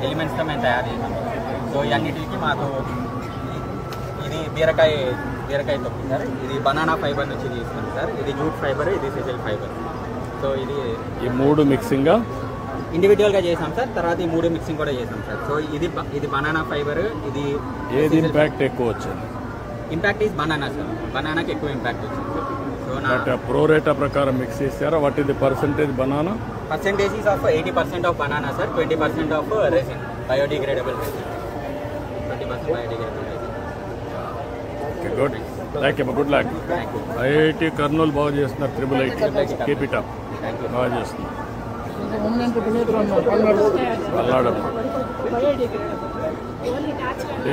ఎలిమెంట్స్తో మేము తయారు చేసాం. సో ఇవన్నిటికి మాకు ఇది బీరకాయ తొక్కు సార్, ఇది బనానా ఫైబర్ నుంచి తీసుకుంది సార్, ఇది జూట్ ఫైబర్, ఇది సిజల్ ఫైబర్. సో ఇది ఈ 3 మిక్సింగ్గా ఇండివిజువల్గా చేసాం సార్. తర్వాత ఈ 3 మిక్సింగ్ కూడా చేసాం సార్. సో ఇది బనానా ఫైబర్, ఇది ఏది ఇంపాక్ట్ ఎక్కువ వచ్చింది? ఇంపాక్ట్ ఈజ్ బనానా సార్, బనానాకి ఎక్కువ ఇంపాక్ట్ వచ్చింది సార్. సో ప్రోరేటా ప్రకారం మిక్స్ చేస్తారా? What is the percentage banana? Percentage is of 80% of banana sir, 20% of resin, biodegradable resin, 20% biodegradable resin. Okay, good. Thank you, good luck. Thank you. IIT Karnool బాగా చేస్తున్నారు, IIIT. Keep it up. Thank you. బాగా చేస్తున్నారు.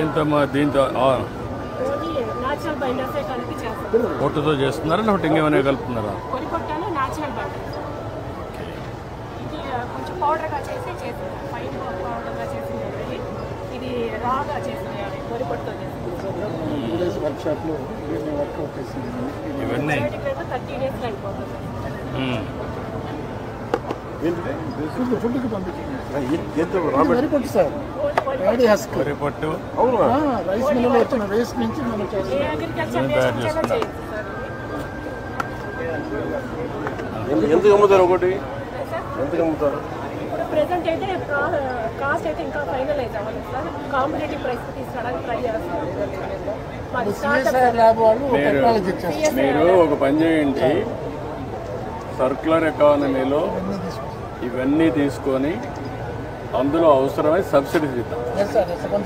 పల్లాడమ్మ దీంతో పొట్టుతో చేస్తున్నారా లేకపోతే ఇంకేమైనా కలుపుతున్నారా? కొంచెం పౌడర్గా చేసి ఫైన్ పౌడర్గా చేసి ఇది రాగా చేసి వరి పొట్టుతో చేసి వర్క్షాప్లో వర్కౌట్ చేసింది. ఇవన్నీ 30 డేస్లో అయిపోతుంది. ఫుడ్కి పంపించారు వరి పొట్టు సార్, వరి పొట్టు రైస్ మిల్లులో వచ్చిన వేస్ట్ నుంచి మనం అగ్రికల్చర్ ఎందుకు అమ్ముతారు? ఒకటి ఎంతకు అమ్ముతారు? ఇప్పుడు ప్రెసెంట్ అయితే కాస్ట్ అయితే ఇంకా ఫైనలైజ్ అవ్వాలి సార్. కాంపిటేటివ్ ప్రైస్ తీసుకురావడానికి ట్రై చేస్తాం. మీరు ఒక పని చేయండి, సర్క్యులర్ ఎకానమీలో ఇవన్నీ తీసుకొని అందులో అవసరమై సబ్సిడీస్ ఇద్దాం.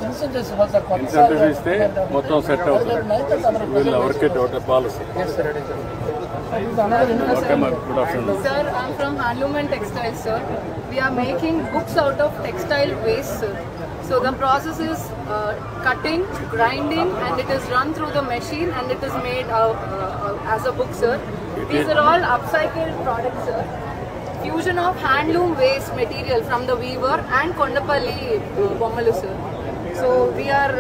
ఇన్సెంటివ్స్ ఇస్తే మొత్తం సెట్ అవుతుంది. వీళ్ళు work out policy. Good afternoon. Sir, I'm from Handloom and Textiles, sir. We are making books out of textile waste, sir. So the process is cutting, grinding, and it is run through the machine, and it is made as a book, sir. These are all upcycled products, sir. Fusion of handloom waste material from the weaver and Kondapalli Bommalu, sir. So we are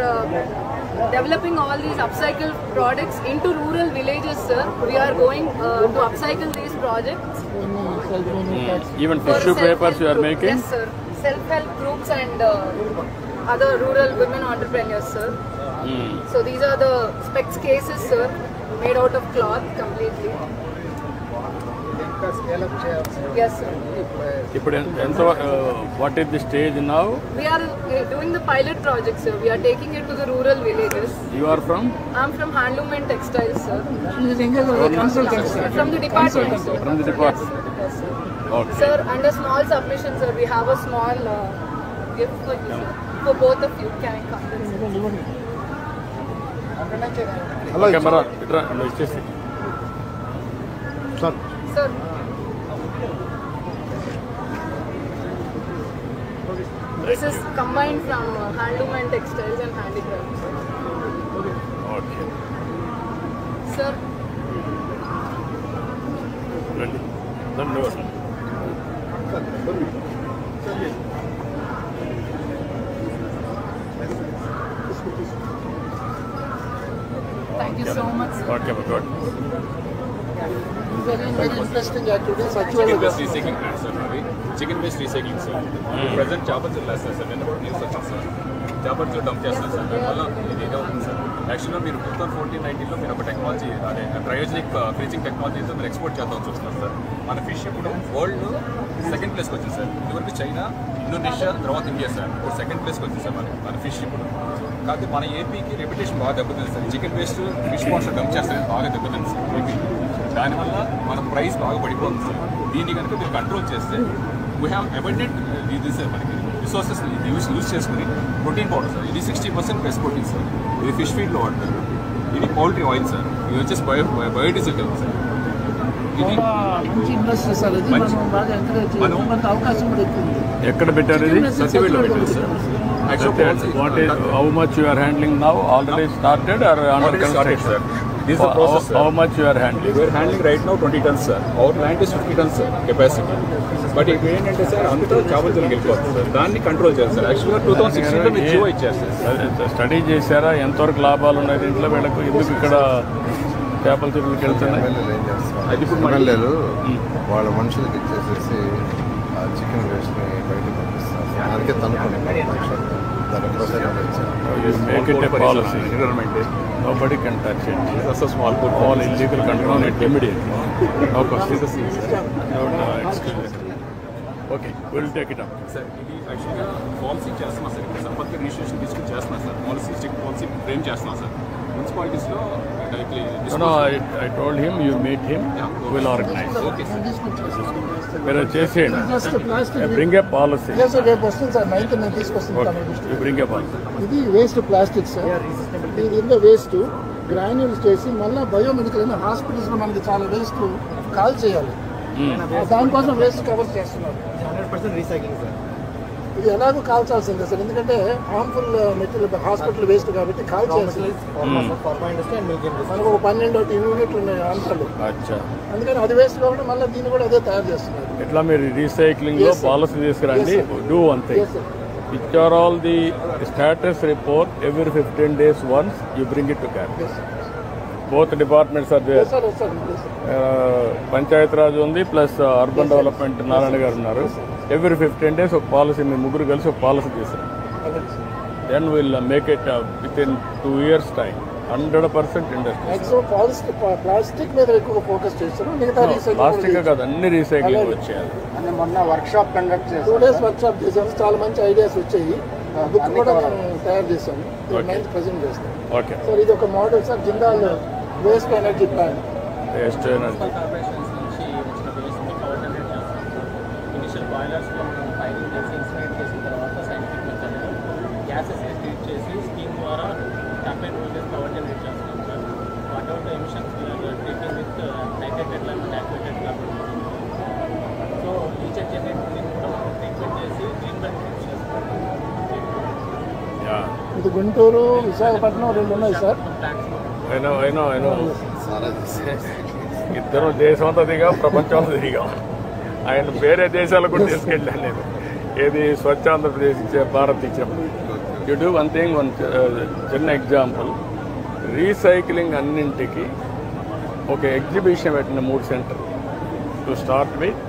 developing all these upcycled products into rural villages, sir. We are going to upcycle these projects. Even tissue papers you are making? Yes, sir. Self-help groups and other rural women entrepreneurs, sir. So these are the specs cases, sir, made out of cloth completely. Yes, sir. What is the stage now? We are doing the pilot project, sir. We are taking it to the rural villages. You are from? I'm from Handloom and Textiles, sir. consultant. From the department, sir. From the department. Yes, sir. Okay. Sir, under small submission, sir, we have a small gift for you, sir. For both of you. Can I come? Okay, Mara, ichesi. Sir. Sir. This is combined from handloom and textiles and handicrafts. Okay. Sir. Ready. Then no. Thank you so much, sir. Okay, good. Very interesting activities. Chicken waste recycling plant, sir. Chicken waste recycling, sir. Present choppers లేదు sir. నిన్న కూడా news వచ్చింది sir. Choppers dump చేస్తారు sir. దానివల్ల ఇది ఏదో ఉంది sir. యాక్చువల్గా మీరు 2014-19లో మీరు ఒక టెక్నాలజీ అదే క్రయోజనిక్ ఫ్రీజింగ్ టెక్నాలజీతో మీరు ఎక్స్పోర్ట్ చేద్దాం చూస్తున్నారు సార్. మన ఫిష్ ఇప్పుడు వరల్డ్ సెకండ్ ప్లేస్కి వచ్చింది సార్. ఇదివరకు చైనా, ఇండోనేషియా, తర్వాత ఇండియా సార్. ఇప్పుడు సెకండ్ ప్లేస్కి వచ్చింది సార్ మన ఫిష్ ఇప్పుడు. కాకపోతే మన ఏపీకి రెప్యుటేషన్ బాగా దెబ్బతింది sir. Chicken waste fish Pond's dump చేస్తారు, బాగా దెబ్బతింది సార్ ఏపీ. దానివల్ల మన ప్రైస్ బాగా పడిపోతుంది సార్. దీన్ని కనుక మీరు కంట్రోల్ చేస్తే వీ హ్యావ్ అబెండెంట్ ఇది సార్ మనకి రిసోర్సెస్ యూజ్ చేసుకుని ప్రోటీన్ పౌడర్ సార్. ఇది 60% ప్లస్ ప్రోటీన్ సార్. ఇది ఫిష్ ఫీడ్లో వాడతారు. ఇది పౌల్ట్రీ ఆయిల్ సార్. ఇది వచ్చేసి బయోడీజిల్ కదా సార్. ఇది మంచి ఇండస్ట్రీ సార్. ఇది మనం బాగా ఎంకరేజ్ చేయాలి. మనకు అవకాశం కూడా ఎక్కువ ఉంది. ఎక్కడ పెట్టారు ఇది? సత్యవేడ్లో పెట్టారు sir. What is how much you are handling now? Already started or under construction? Sir. This is the process, sir. How much you are handling? We are handling right now 20 tons, sir. Our plant is 50 tons, sir, capacity. But ఇప్పుడు ఏంటంటే sir అందులో చాపల్తోకి వెళ్ళిపోతుంది sir. దాన్ని control చేయాలి sir. యాక్చువల్గా 2016లో మీరు జియో ఇచ్చారు sir. Study చేశారా? ఎంతవరకు లాభాలు ఉన్నాయి దీంట్లో? వీళ్ళకు ఎందుకు ఇక్కడ చేపల చెరువులకు వెళ్తున్నాయి? అది ఇప్పుడు లేదు, వాళ్ళ మనుషులకి ఇచ్చేసేసి చికెన్ వేస్ట్ని బయటకు పంపిస్తారు. దానికే తనుకున్నాను Make it a policy. Nobody can touch it. That's a small port. All illegal control it immediately. No question. No excuse. Okay, we'll take it up. Sir ఇది యాక్చువల్గా పాలసీ చేస్తున్నాం సార్ ఇప్పుడు సంపత్తి రిజిస్ట్రేషన్ తీసుకుని చేస్తున్నాం sir policy strict policy frame చేస్తున్నాం sir మున్సిపాలిటీస్లో No, I told him you meet him. We'll organize. Okay sir We'll chase him. Just plastic Bring a policy. లేదు సార్ రేపు వస్తుంది సార్ 9th నేను తీసుకొస్తాను Okay, Tamil district. you bring a policy. ఇది waste plastic sir దీనిలో waste granules చేసి మళ్ళీ biomedical అయిన హాస్పిటల్స్లో మనకి చాలా వేస్ట్ కాల్ చేయాలి దానికోసం వేస్ట్ కవర్ చేస్తున్నారు 100% రీసైక్లింగ్ సార్. ఇది ఎలాగో కాల్చాల్సిందే సార్ ఎందుకంటే హార్మ్ఫుల్ మెటీరియల్ హాస్పిటల్ వేస్ట్ కాబట్టి కాల్ చేయాల్సింది మనకు ఒక 12 యూనిట్లు ఉన్నాయి ఆంధ్రలో Acha. అందుకని అది వేస్ట్ కాబట్టి మళ్ళీ దీన్ని కూడా అదే తయారు చేస్తున్నారు ఎట్లా మీరు రీసైక్లింగ్ లో Yes, sir. పాలసీ తీసుకురండి. Do one thing. Yes, sir. Which are all the status report every 15 days once you bring it to cabinet. Both departments are there. Sir sir Panchayat Raj ఉంది plus urban development Narayana garu ఉన్నారు. Every 15 days ఒక policy మీ ముగ్గురు కలిసి ఒక policy తీసుకురండి. Then will make it within 2 years time 100% industry. Maximum plastic మీద ఎక్కువ ఫోకస్ చేస్తారు మిగతా ప్లాస్టిక్ రీసైక్లింగ్ కాదు అన్ని రీసైక్లింగ్ వచ్చేయాలి. మొన్న work shop conduct 2 days work shop చేసాము చాలా మంచి ఐడియాస్ వచ్చాయి బుక్ కూడా మేము తయారు చేసాము 9th ప్రెజెంట్ చేస్తాం ఓకే సార్ ఇది ఒక model sir Jindal waste energy plant waste energy corporations నుంచి వచ్చిన వేస్ట్ని పవర్ జనరేట్ చేస్తాం. ఇనిషియల్ బాయిలర్స్లో మనం ఫైరింగ్ చేసి ఇన్స్టలేట్ చేసిన తర్వాత సైంటిఫిక్ మెథడ్లో గ్యాసెస్ ట్రీట్ చేసి స్టీమ్ ద్వారా టర్బైన్ రోల్ చేసి పవర్ జనరేట్ చేస్తున్నాం sir. What ever the emissions treating with nitrate ఎట్లా యాక్టివేటెడ్ కాబట్టి సో రీచెక్ జనరేట్ కూడా మనం ట్రీట్మెంట్ చేసి గ్రీన్ బెల్ట్ చేస్తున్నాం. ఇది గుంటూరు విశాఖపట్నం 2 ఉన్నాయి సార్ అయినా ఇద్దరు దేశం అంతా దిగా ప్రపంచంలో దిగాం. ఆయన వేరే దేశాలకు కూడా తీసుకెళ్ళాను నేను. ఏది స్వచ్ఛ ఆంధ్రప్రదేశ్ ఇచ్చే భారత్ ఇచ్చినప్పుడు యూ డూ వన్ థింగ్ చిన్న ఎగ్జాంపుల్ రీసైక్లింగ్ అన్నింటికి ఒక ఎగ్జిబిషన్ పెట్టిన 3 centre to start with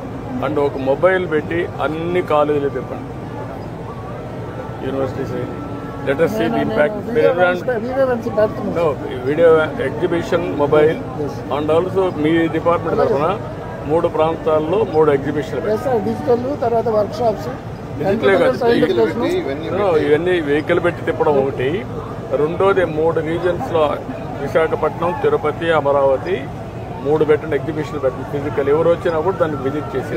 and ఒక మొబైల్ పెట్టి అన్ని కాలేజీలు తిప్పండి universities let us see the impact. No, video exhibition mobile and also me department తరఫున 3 ప్రాంతాల్లో 3 ఎగ్జిబిషన్ డిజిటల్ తర్వాత వర్క్ షాప్స్ ఇవన్నీ వెహికల్ పెట్టి తిప్పడం ఒకటి. రెండోది 3 రీజన్స్లో విశాఖపట్నం తిరుపతి అమరావతి 3 పెట్టిన ఎగ్జిబిషన్ పెట్టిన ఫిజికల్ ఎవరు వచ్చినా కూడా దాన్ని విజిట్ చేసి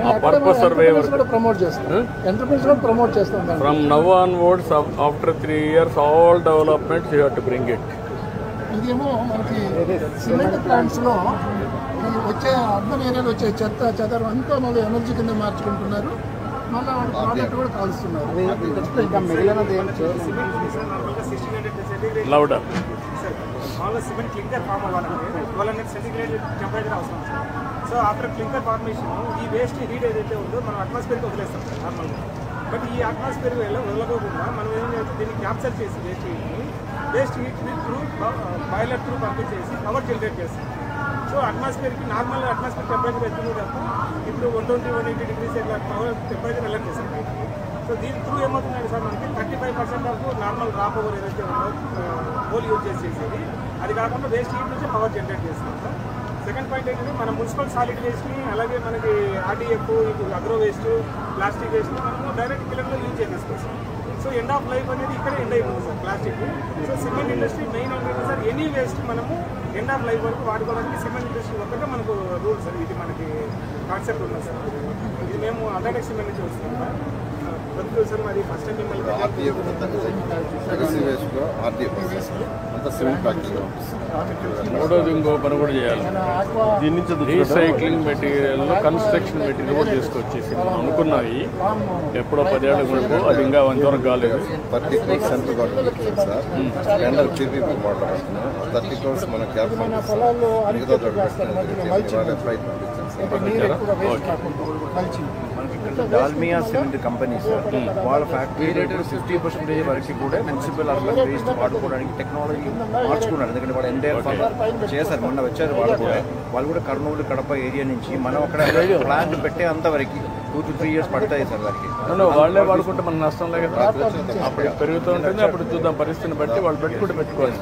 ఆ పర్పస్ సర్వే ప్రమోట్ చేస్తాం ఎంటర్ప్రైజ్ కూడా ప్రమోట్ చేస్తాం from now onwards after 3 years all developments you have to bring it. ఇదేమో మనకి సిమెంట్ ప్లాంట్స్ లో వచ్చే అర్బన్ ఏరియాలో వచ్చే చెదరం అంతా మళ్ళీ ఎనర్జీ కింద మార్చుకుంటున్నారు మళ్ళీ ప్రోడక్ట్ కూడా కాలుస్తున్నారు. లౌడర్ మామూలుగా సిమెంట్ క్లింకర్ ఫామ్ అవ్వాలంటే 1200 సెంటిగ్రేడ్ టెంపరేచర్ అవసరం sir. So after clinker formation ఈ వేస్ట్ హీట్ ఏదైతే ఉందో మనం అట్మాస్ఫియర్కి వదిలేస్తాం సార్ నార్మల్గా. బట్ ఈ అట్మాస్ఫియర్ వదలకోకుండా మనం ఏం చేయాలి దీన్ని క్యాప్చర్ చేసి వేస్ట్ హీట్ని త్రూ బాయిలర్ త్రూ పంపించేసి పవర్ జనరేట్ చేస్తాం. సో అట్మాస్ఫియర్కి నార్మల్ అట్మాస్ఫియర్ టెంపరేచర్ ఎత్తుంది తప్ప ఇప్పుడు 120-180 degrees ఇట్లా పవర్ టెంపరేచర్ వెళ్ళండి సార్ బయటికి. సో దీని త్రూ ఏమవుతుందండి సార్ మనకి 35% ఆఫ్ నార్మల్ రా పవర్ ఏదైతే ఉందో కోల్ యూజ్ చేసేది అది కాకుండా వేస్ట్ హీట్ నుంచి పవర్ జనరేట్ చేస్తాం సార్. సెకండ్ పాయింట్ ఏంటంటే మన మున్సిపల్ సాలిడ్ వేస్ట్ని అలాగే మనకి RDF agro waste plastic waste మనము డైరెక్ట్ కిలర్లో యూజ్ చేసేసుకోవచ్చు. సో ఎండ్ ఆఫ్ లైఫ్ అనేది ఇక్కడే ఎండ్ అయిపోతుంది sir plastic. So cement industry main ఏంటంటే సార్ ఎనీ వేస్ట్ మనము ఎండ్ ఆఫ్ లైఫ్ వరకు వాడుకోవడానికి సిమెంట్ ఇండస్ట్రీ ఒక్కటే మనకు రూల్ సార్. ఇది మనకి కాన్సెప్ట్ ఉన్నది సార్. ఇది మేము అల్ట్రాటెక్ సిమెంట్ నుంచి వస్తున్నాం సార్. సార్ మరి ఫస్ట్ టైం మిమ్మల్ని మూడోది ఇంకో పని కూడా చేయాలి. రీసైక్లింగ్ మెటీరియల్ కన్స్ట్రక్షన్ మెటీరియల్ కూడా తీసుకొచ్చేసి మనం అనుకున్నవి ఎప్పుడో 10 ఏళ్ళ ముందు అది ఇంకా అంతవరకు కాలేదు. 30 crores సెంట్రల్ గవర్నమెంట్ ఇచ్చింది సార్. టెండర్ పీపీపీ మోడల్ వస్తున్నాం 30 crores మన క్యాప్ మిగతా దాల్మియా సిమెంట్ కంపెనీ సార్ వాళ్ళ ఫ్యాక్టరీ రేటు 50% వరకు కూడా మున్సిపల్ అర్బన్ వేస్ట్ వాడుకోవడానికి టెక్నాలజీ మార్చుకున్నారు. ఎందుకంటే వాళ్ళు ఎంటైర్ చేశారు. మొన్న వచ్చారు వాళ్ళు కూడా కర్నూలు కడప ఏరియా నుంచి మనం అక్కడ ప్లాంట్ పెట్టే అంతవరకు 2 to 3 years పడతాయి సార్ దానికి. వాళ్ళే వాడుకుంటే మన నష్టం లేదు కదా. అప్పుడు పెరుగుతూ ఉంటుంది, అప్పుడు చూద్దాం పరిస్థితిని బట్టి వాళ్ళు పెట్టుకుంటే పెట్టుకోవాలి.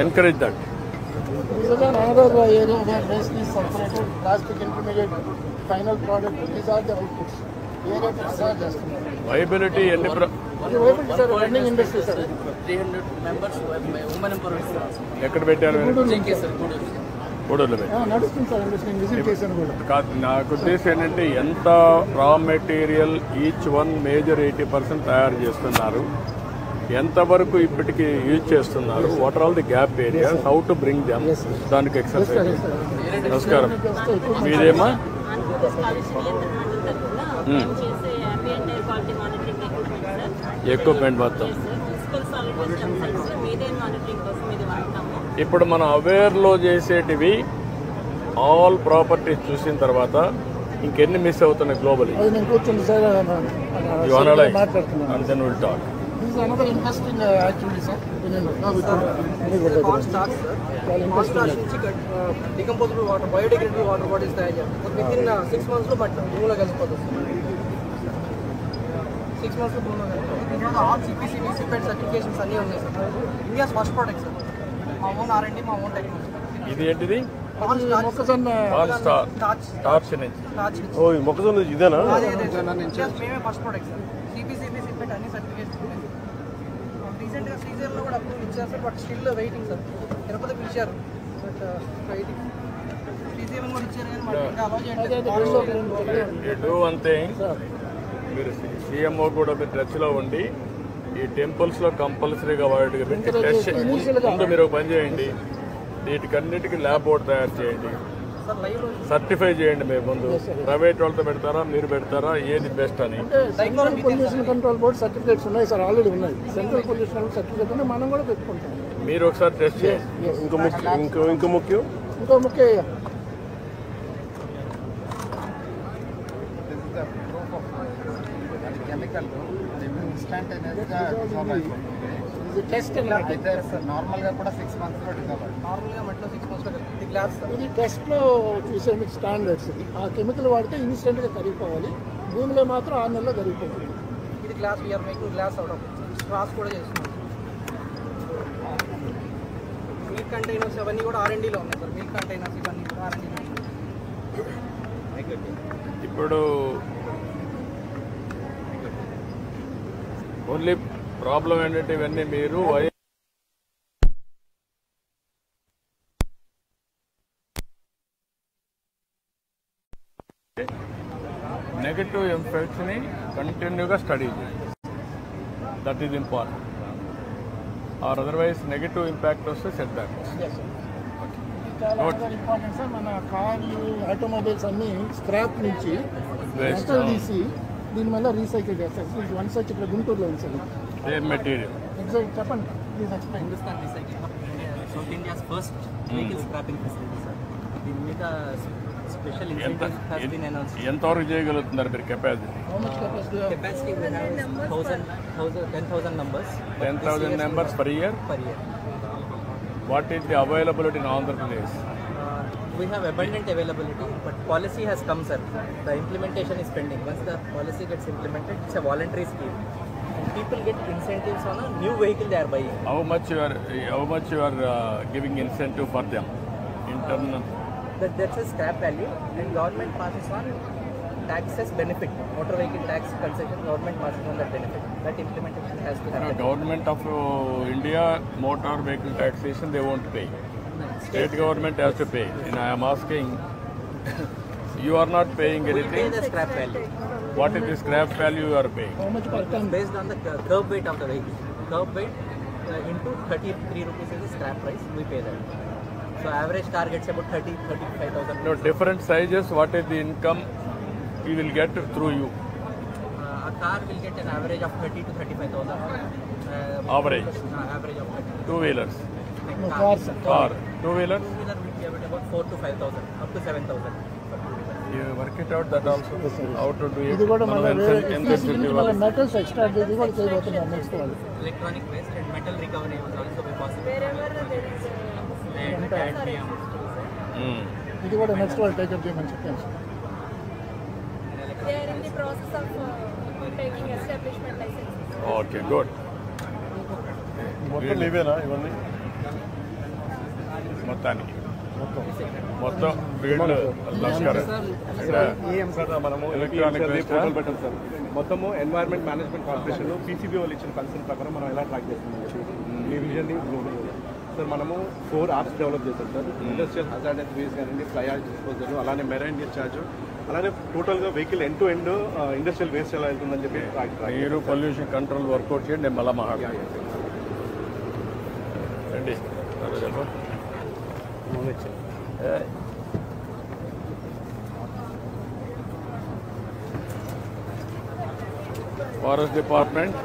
Encourage that. వైబిలిటీ ఎన్ని ఎక్కడ పెట్టారు? నాకు ఉద్దేశం ఏంటంటే ఎంత raw material each one major 80% తయారు చేస్తున్నారు, ఎంతవరకు ఇప్పటికి యూజ్ చేస్తున్నారు, what are all the gap areas, how to bring them, దానికి ఎక్సర్సైజ్. నమస్కారం, మీదేమా? ఎక్విప్మెంట్ మొత్తం ఇప్పుడు మనం అవేర్లో చేసేటివి ఆల్ ప్రాపర్టీస్ చూసిన తర్వాత ఇంకెన్ని మిస్ అవుతున్నాయి global? Decomposable water, biodegradable water bottles తయారు చేస్తారు. విత్ ఇన్ 6 months బట్ భూమిలో కలిసిపోతుంది. 6 months భూమిలో కలిసిపోతుంది. ఆల్ సిపిసిబి సిపెట్ సర్టిఫికేషన్స్ అన్నీ ఉన్నాయి sir. India's first product sir. మా ఓన్ R&D, మా ఓన్ టెక్నాలజీ. ఇది ఏంటిది? మొక్కజొన్న ఇదేనా? మేమే first product sir. CPCB CIPET అన్ని సర్టిఫికేషన్స్ ఉన్నాయి. రీసెంట్గా శ్రీశైలంలో కూడా అప్రూవ్ ఇచ్చారు sir, but still waiting sir. తిరుపతికి ఇచ్చారు బట్ వెయిటింగ్. శ్రీశైలం కూడా ఇచ్చారు కానీ మాకు ఇంకా అలౌ చేయండి. అంతే. మీరు CMO కూడా మీరు టచ్లో ఉండి ఈ టెంపుల్స్లో కంపల్సరీగా వాటికి పెట్టి టెస్ట్ ముందు మీరు ఒక పని చేయండి, వీటికన్నిటికీ ల్యాబ్ బోర్డ్ తయారు చేయండి, సర్టిఫై చేయండి. మీరు ముందు ప్రైవేట్ వాళ్ళతో పెడతారా, మీరు పెడతారా, ఏది బెస్ట్ అని. Central pollution control board certificates ఉన్నాయి సార్, ఆల్రెడీ ఉన్నాయి. సెంట్రల్ పొల్యూషన్ సర్టిఫికేట్ ఉన్నాయి, మనం కూడా పెట్టుకుంటాం. మీరు ఒకసారి టెస్ట్ చేయండి. ఇంకో ముఖ్యం టెస్ట్ నార్మల్గా కూడా 6 months నార్మల్గా మట్లో 6 months ఇది గ్లాస్ ఇది టెస్ట్లో చూసే మీకు స్టాండర్డ్స్. ఆ కెమికల్ వాడితే ఇన్స్టెంట్గా కరిగిపోవాలి, భూమిలో మాత్రం 6 నెలల్లో కరిగిపోతుంది. ఇది glass we're making glass out of straws కూడా చేస్తున్నాం. మిల్క్ కంటైనర్స్ అవన్నీ కూడా R&Dలో ఉన్నాయి సార్. మిల్క్ కంటైనర్స్ ఇవన్నీ కూడా R&Dలో ఉన్నాయి. ఇప్పుడు ఓన్లీ ప్రాబ్లం ఏంటంటే ఇవన్నీ మీరు నెగటివ్ ఇంపాక్ట్స్ ని కంటిన్యూగా స్టడీ చేయండి. That is important. Or otherwise negative impact వస్తే సెట్ బ్యాక్ వస్తుంది. Important sir. మన కార్లు, ఆటోమొబైల్స్ అన్ని స్క్రాప్ నుంచి మెటల్ తీసి దీని వల్ల రీసైకిల్ చేస్తారు. వన్ సచ్ ఇక్కడ గుంటూరులో ఉంది సార్. Same material. ఎగ్జాక్ట్ చెప్పండి please explain. Hindustan recycling south India's first vehicle scrapping facility sir. దీని మీద special incentives has been announced. ఎంతవరకు చేయగలుగుతున్నారు మీరు capacity? Capacity we have 10,000 numbers. 10,000 numbers per year? Per year. What is the availability in Andhra Pradesh? We have abundant availability, but policy has come, sir. The implementation is pending. Once the policy gets implemented, it's a voluntary scheme. And people get incentives on a new vehicle they are buying. How much you are giving incentive for them in terms of? That's a scrap value, and government passes on taxes benefit. Motor vehicle tax concession, government passes on that benefit. That implementation has to happen. Government of India motor vehicle taxation they won't pay. State government has to pay. And I am asking, you are not paying anything. We pay the scrap value. What is the scrap value you are paying? How much per ton? Based on the curb weight of the vehicle. Curb weight into 33 rupees is the scrap price. We pay that. So average car gets about 35,000. No, different sizes. What is the income we will get through you? A car will get an average of 30 to 35,000. Average. Average of 30. Two-wheelers. Car. Two-wheelers. Two-wheeler will be about 4 to 5,000, up to 7,000. You work it out that also. How to do it? ఇది కూడా మన Incentive. Metals extra ఇది కూడా చేయబోతున్నారు next వాళ్ళు. Electronic waste and metal recovery will also be possible. And cadmium. ఇది కూడా next వాళ్ళు టేకప్ చేయమని చెప్పాను sir. They are in the process of taking establishment license. Okay good. మొత్తం ఇవేనా ఇవన్నీ? మొత్తానికి మొత్తం వీళ్ళు లష్కర్ మనము ఎలక్ట్రానిక్ పోర్టల్ పెట్టాం సార్. మొత్తము ఎన్వైరన్మెంట్ మేనేజ్మెంట్ కార్పొరేషన్ పీసీబీ వాళ్ళు ఇచ్చిన కన్సర్న్ ప్రకారం మనం ఎలా ట్రాక్ చేస్తున్నాం ఈ విజన్ని సార్. మనము 4 యాప్స్ డెవలప్ చేశాం సార్. ఇండస్ట్రియల్ హజార్డస్ వేస్ట్ కానివ్వండి, ఫ్లై యాష్ డిస్పోజల్, అలానే మెరైన్ డిశ్చార్జ్, అలానే టోటల్గా vehicle end to end industrial waste ఎలా వెళ్తుందని చెప్పి మీరు పొల్యూషన్ కంట్రోల్ వర్కౌట్ చేయండి. నేను మళ్ళీ మాట్లాడాలి రండి. ఫారెస్ట్ డిపార్ట్మెంట్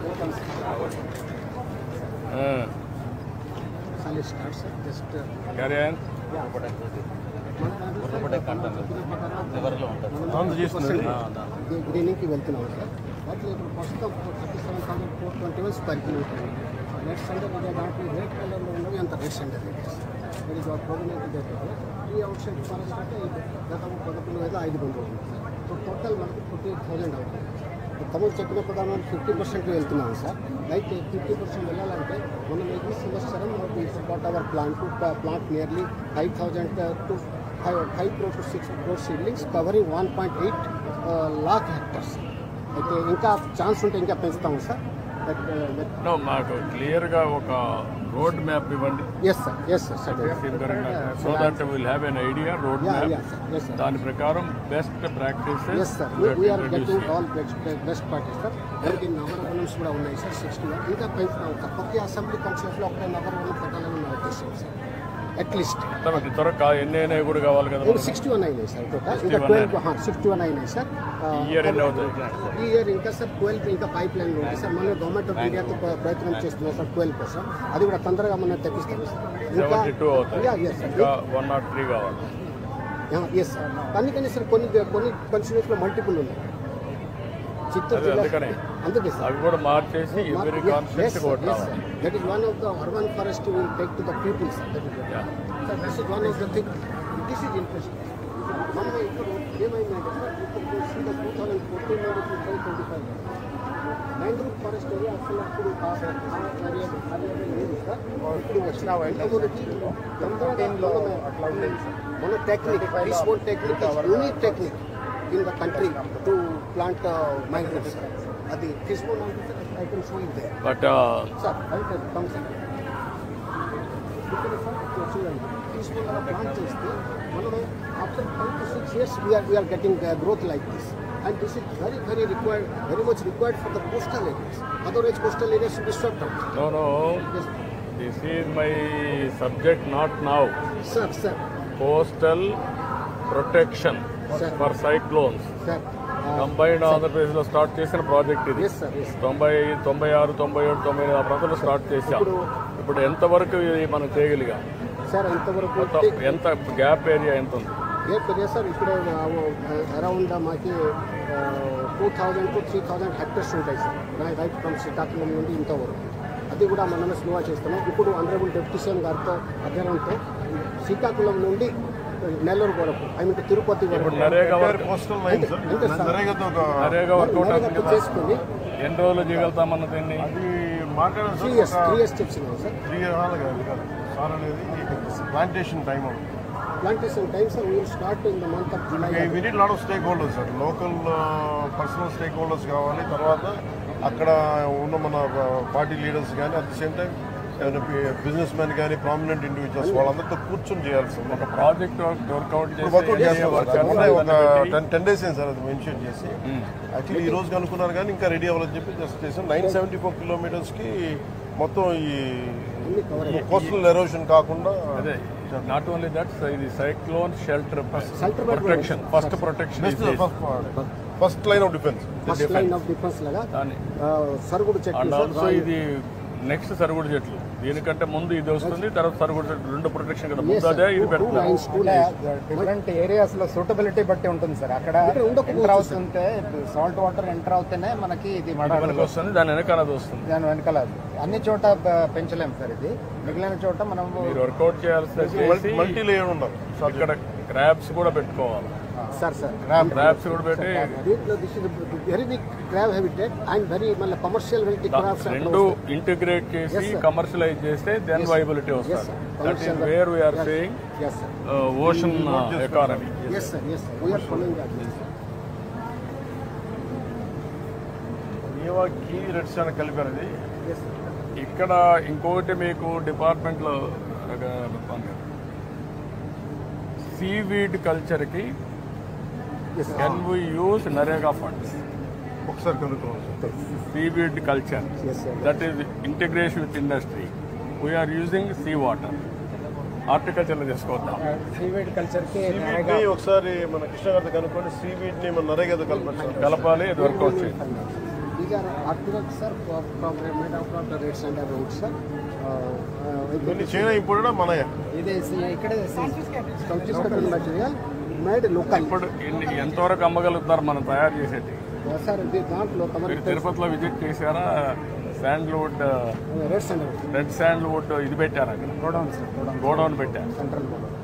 గ్రీనింగ్కి వెళ్తున్నాం సార్. వాటిలో ఇప్పుడు ప్రస్తుతం 37,421 per kilometer. నెక్స్ట్ అంటే దాంట్లో రెడ్ కలర్లో ఉన్నవి అంత రేట్స్ అంటే ఇది ప్రోగ్రామ్ ఈ అవుట్ సైడ్ ఫారెస్ట్ అంటే గత 11,500 ఉంది సార్. సో టోటల్ మనకి 48,000 అవుతుంది. తమకు చెప్పిన ప్రధానం 50% వెళ్తున్నాం సార్. అయితే 50% వెళ్ళాలంటే మనం ఈ సంవత్సరం what our plant nearly 5,000 to 5 crore to 6 crore seedlings కవరింగ్ 1.8 lakh hectares. అయితే ఇంకా ఛాన్స్ ఉంటే ఇంకా పెంచుతాము సార్. మాకు క్లియర్గా ఒక రోడ్ మ్యాప్ ఇవ్వండి. Yes sir. So that will have an idea road map. దాని ప్రకారం best practices. Yes sir. We're getting all best practice sir. దానికి నగరవనమ్స్ కూడా ఉన్నాయి సార్. 61 ఇంకా పెంచుతాం సార్. ప్రతి అసెంబ్లీ కన్స్టిట్యూన్సీలో ఒకటే నగరవనం పెట్టాలని నా ఉద్దేశం సార్. అట్లీస్ట్ త్వరగా ఎన్ని అయినా కూడా కావాలి కదా. 61 అయినాయి సార్. ఇంకా 61 అయినాయి సార్. ఈ ఇయర్ ఇంకా సార్ 12 ఇంకా పైప్ లైన్ ఉంది సార్. మన గవర్నమెంట్ ఆఫ్ ఇండియాతో ప్రయత్నం చేస్తున్నాం సార్ 12 కోసం. అది కూడా తొందరగా మనం తెప్పిస్తాం సార్. ఇంకా 103 కావాలి. Yes sir. అందుకని సార్ కొన్ని కాన్స్టిట్యూన్సీలో మల్టిపుల్ ఉన్నాయి. చిత్తూరు అందుకే సార్ అవి కూడా మార్చేసి ఎవరి కాన్స్టిట్యూన్సీ కూడా that is one of the urban forest will take to the people sir. That is sir. This is one of the thing. This is interesting. మనం ఇప్పుడు ఏమైందంటే సార్ ఇప్పుడు 2014 నుండి 2025 మ్యాంగ్రూవ్ ఫారెస్ట్ ఏరియా అసలు అప్పుడు లేదు సార్. ఇప్పుడు వచ్చిన మన technique technique unique technique in the country to plant mangroves. Adi Fishbone I can show you there. But sir, I can come sir. Fishbone plant cheste manam after 5 to 6 years we are getting growth like this, and this is very required, very much required for the coastal areas. Otherwise coastal areas will be swept out. No. Yes. This is my subject, not now. Sir. Coastal protection for cyclones. Combined ఆంధ్రప్రదేశ్లో start చేసిన project ఇది. 96, 97, 98 ఆ ప్రాంతంలో start చేశాం. ఇప్పుడు ఎంతవరకు మనం చేయగలిగాం సార్? ఎంతవరకు ఎంత గ్యాప్ ఏరియా ఎంత ఉంది? గ్యాప్ ఏరియా సార్ ఇక్కడ అరౌండ్ మాకి 2,000 to 3,000 హెక్టర్స్ ఉంటాయి సార్. రైట్ ఫ్రమ్ శ్రీకాకుళం నుండి ఇంతవరకు. అది కూడా మనమే స్లోగా చేస్తున్నాం. ఇప్పుడు ఆనరబుల్ డిప్యూటీ సీఎం గారితో అధ్యయనంతో శ్రీకాకుళం నుండి నెల్లూరు వరకు, ఐ మీన్ తిరుపతి వరకు చేసుకుని ఎన్ని రోజులు చేయగలుగుతామన్న దీన్ని 3 years చెప్పినాం సార్. Plantation time sir will start in the month of July. We need lot of stakeholders sir. Local personal stakeholders కావాలి. తర్వాత అక్కడ ఉన్న మన పార్టీ లీడర్స్ కానీ at the same time businessman కానీ ప్రామినెంట్ ఇండివిజువల్స్ వాళ్ళందరితో కూర్చొని చేయాల్సి ఉంది. ఒక ప్రాజెక్ట్ వర్కౌట్ ఒక 10 days అయింది సార్ అది మెన్షన్ చేసి. యాక్చువల్లీ ఈ రోజు కనుక్కున్నారు కానీ ఇంకా రెడీ అవ్వాలని చెప్పి జస్ట్ చేసాం. 974 kilometers మొత్తం ఈ కోస్టల్ ఎరోషన్ కాకుండా. నాట్ ఓన్లీ దట్, ఇది cyclone shelter protection, first protection, first line of defence లాగా సరుగుడు చెట్లు. అండ్ ఆల్సో ఇది నెక్స్ట్ సరుగుడు చెట్లు. దీనికంటే ముందు ఇది వస్తుంది, తర్వాత సరుగుడు చెట్లు. 2 ప్రొటెక్షన్ కదా. ముందు అదే ఇది పెడుతుంది. డిఫరెంట్ ఏరియాస్ లో సూటబిలిటీ బట్టి ఉంటుంది సార్. అక్కడ ఎంటర్ అవుతుంటే సాల్ట్ వాటర్ ఎంటర్ అవుతేనే మనకి ఇది వస్తుంది, దాని వెనకాల అది వస్తుంది. దాని వెనకాల అన్ని చోట పెంచలేము సార్. ఇది మిగిలిన చోట మనం వర్కౌట్ చేయాల్సి మల్టీ లేయర్ ఉండాలి. ఇక్కడ క్రాబ్స్ కూడా పెట్టుకోవాలి. సార్ క్రాబ్స్ కూడా పెట్టి దీంట్లో this is very big crab habitat and very మళ్ళీ కమర్షియల్ వెల్టీ క్రాబ్స్ రెండు ఇంటిగ్రేట్ చేసి కమర్షియలైజ్ చేస్తే దెన్ వైబిలిటీ వస్తుంది. That is where we are saying ocean economy. కీ రెడ్ శాండ్ కలిపారు అది. ఇక్కడ ఇంకోటి మీకు డిపార్ట్మెంట్లో సీవీడ్ కల్చర్కి can we use NREGA funds? ఒకసారి కనుక్కోవాలి. Seaweed culture that is integration with industry. We are using sea water. హార్టికల్చర్లో చేసుకొద్దాం. సీవీడ్ కల్చర్కి ఒకసారి మన కృష్ణ గారితో కనుక్కోండి. సీవీడ్ని మన నరేగాతో కలపాలి. ఇది వర్కౌట్ చేయండి. These are artworks, sir, from made out of the red sand and road, sir. China imported Manaya. It is confiscated material made local. ఇప్పుడు ఎంతవరకు అమ్మగలుగుతారు మనం తయారు చేసేది? సార్ దాంట్లో తిరుపతిలో విజిట్ చేశారా? శాండ్ల్వుడ్, రెడ్ శాండ్ల్వుడ్ ఇది పెట్టారు అక్కడ. గోడౌన్ పెట్టారు.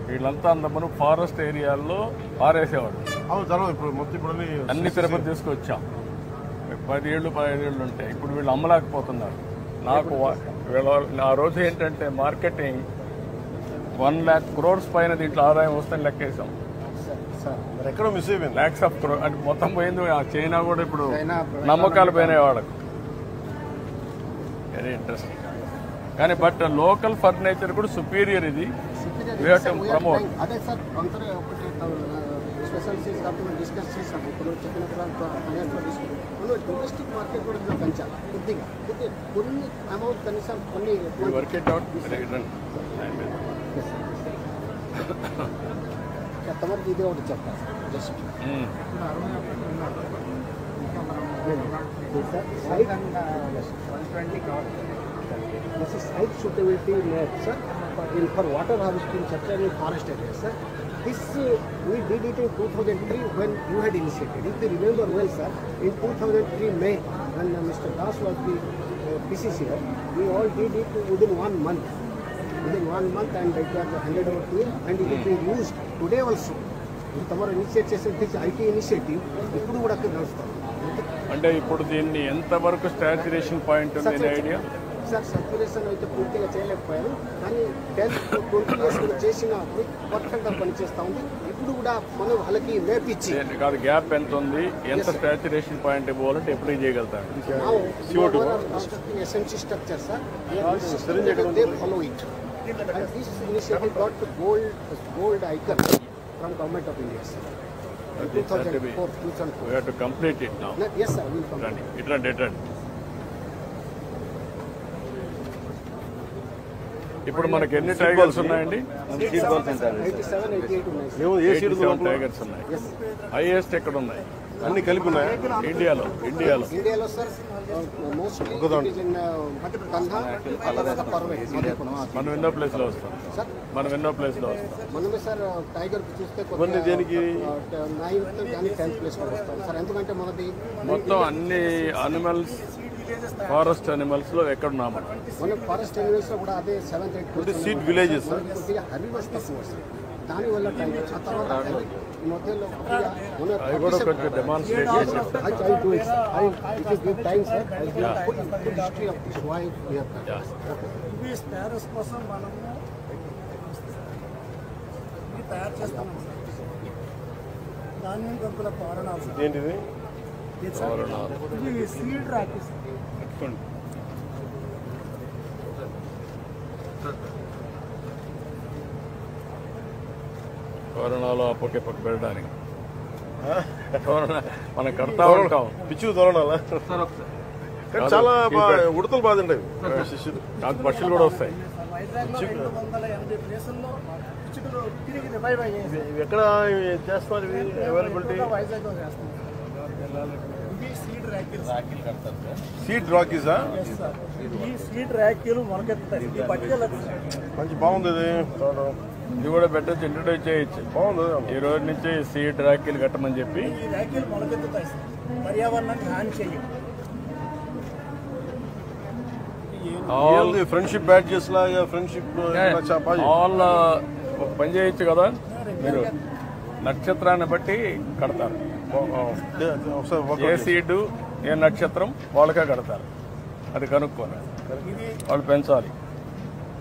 వీళ్ళంతా అందమను ఫారెస్ట్ ఏరియాల్లో పారేసేవాడు. అన్ని తిరుపతి తీసుకొచ్చాం. 10 ఏళ్ళు 15 ఏళ్ళు ఉంటాయి. ఇప్పుడు వీళ్ళు అమ్మలేకపోతున్నారు. నాకు ఆ రోజు ఏంటంటే మార్కెటింగ్ 1 lakh crores పైన దీంట్లో ఆదాయం వస్తుందని లెక్కేసాం. ఎక్కడ మిస్ అయిపోయింది. ల్యాక్స్ ఆఫ్ క్రోర్ అంటే మొత్తం పోయింది. చైనా కూడా ఇప్పుడు నమ్మకాలు పోయినాయి వాళ్ళకు. Very interesting. కానీ బట్ లోకల్ ఫర్నిచర్ కూడా సుపీరియర్. ఇది ప్రమోట్. అదే సార్ స్పెషల్ సీస్ కాబట్టి డిస్కస్ చేసాము. ఇప్పుడు చెప్పిన డొమెస్టిక్ మార్కెట్ కూడా పెంచాలి కొద్దిగా. కొన్ని అమౌంట్ కనీసం కొన్ని తమరికి ఇదే ఒకటి చెప్తాను sir. Just this is site suitability map, sir, for water harvesting sector in forest areas, sir. This we did it in 2003 when you had initiated. If you remember well, sir, in 2003 May, when Mr. Das was the PCC here, we all did it within 1 month. Within 1 month, and it was handed over to him, and it is being used today also. Tomorrow initiate this IT initiative, ఇప్పుడు కూడా నడుస్తాం. అంటే ఇప్పుడు దీన్ని ఎంతవరకు స్టాచ్యురేషన్ point ఉంది idea? Sir circulation అయితే పూర్తిగా చేయలేకపోయాను, కానీ 10 to 20 years కూడా చేసిన పర్ఫెక్ట్గా పనిచేస్తూ ఉంది. ఇప్పుడు కూడా మనం వాళ్ళకి మేప్ ఇచ్చి కాదు గ్యాప్ ఎంత ఉంది, ఎంత స్టాచ్యురేషన్ పాయింట్ ఇవ్వాలంటే ఎప్పుడు చేయగలుగుతారు? SMC structure sir, they follow it. And this initiative got the gold icon from Government of India, sir. 2004. We have to complete it now. Yes, sir. We will complete it. It. ఇప్పుడు మనకి ఎన్ని tigers ఉన్నాయండి? 87 tigers ఉన్నాయి. Highest ఎక్కడ ఉన్నాయి? అన్ని కలిపి ఉన్నాయి ఇండియాలో. సార్ మోస్ట్లీ మనం ఎన్నో ప్లేస్ లో వస్తాం. మనమే సార్ టైగర్ చూస్తే దేనికి 9th కానీ 10th ప్లేస్ లో వస్తాం సార్. ఎందుకంటే మనది మొత్తం అన్ని అనిమల్స్ ఫారెస్ట్ అనిమల్స్ లో ఎక్కడ ఉన్నాము? మన ఫారెస్ట్ అనిమల్స్ లో కూడా అదే 7th 8th సీడ్ విలేజెస్ కొద్దిగా హెవీనెస్ తక్కువ వస్తుంది. దానివల్ల టైగర్స్ ఆ తర్వాత మధ్యలో స్పారస్ కోసం మనము తయారు చేస్తాము సార్. ధాన్యం గంపుల తోరణాలు. ఏంటిది? ఇది సీడ్ రాకి సార్. తోరణాలు అప్పకే పక్క పెట్టడానికి మనం కడతా ఉంటాం. పిచ్చి తోరణాలా? చాలా ఉడతలు బాధండి. నాకు పక్షులు కూడా వస్తాయి. ఎక్కడ చేస్తున్నారు ఇవి? అవైలబిలిటీ సీడ్ రాకీసా? ఈ సీడ్ ర్యాకీలు మొలకెత్తాయి. ఈ పట్టుకెళ్ళ మంచి బాగుంది. ఇది కూడా పెట్టచ్చు, ఇంట్రొడ్యూస్ చేయొచ్చు. బాగుంది. ఈ రోజు నుంచి సీడ్ ర్యాకీలు కట్టమని చెప్పి. ఈ ర్యాకీలు మొలకెత్తుతాయి సార్, పర్యావరణానికి హాని చేయవు. ఆల్ ఫ్రెండ్షిప్ బ్యాడ్జెస్ లాగా ఫ్రెండ్షిప్ ఆల్ పని చేయొచ్చు కదా మీరు. నక్షత్రాన్ని బట్టి కడతారు. ఏ సీడు ఏ నక్షత్రం వాళ్ళకే కడతారు. అది కనుక్కొని వాళ్ళు పెంచాలి.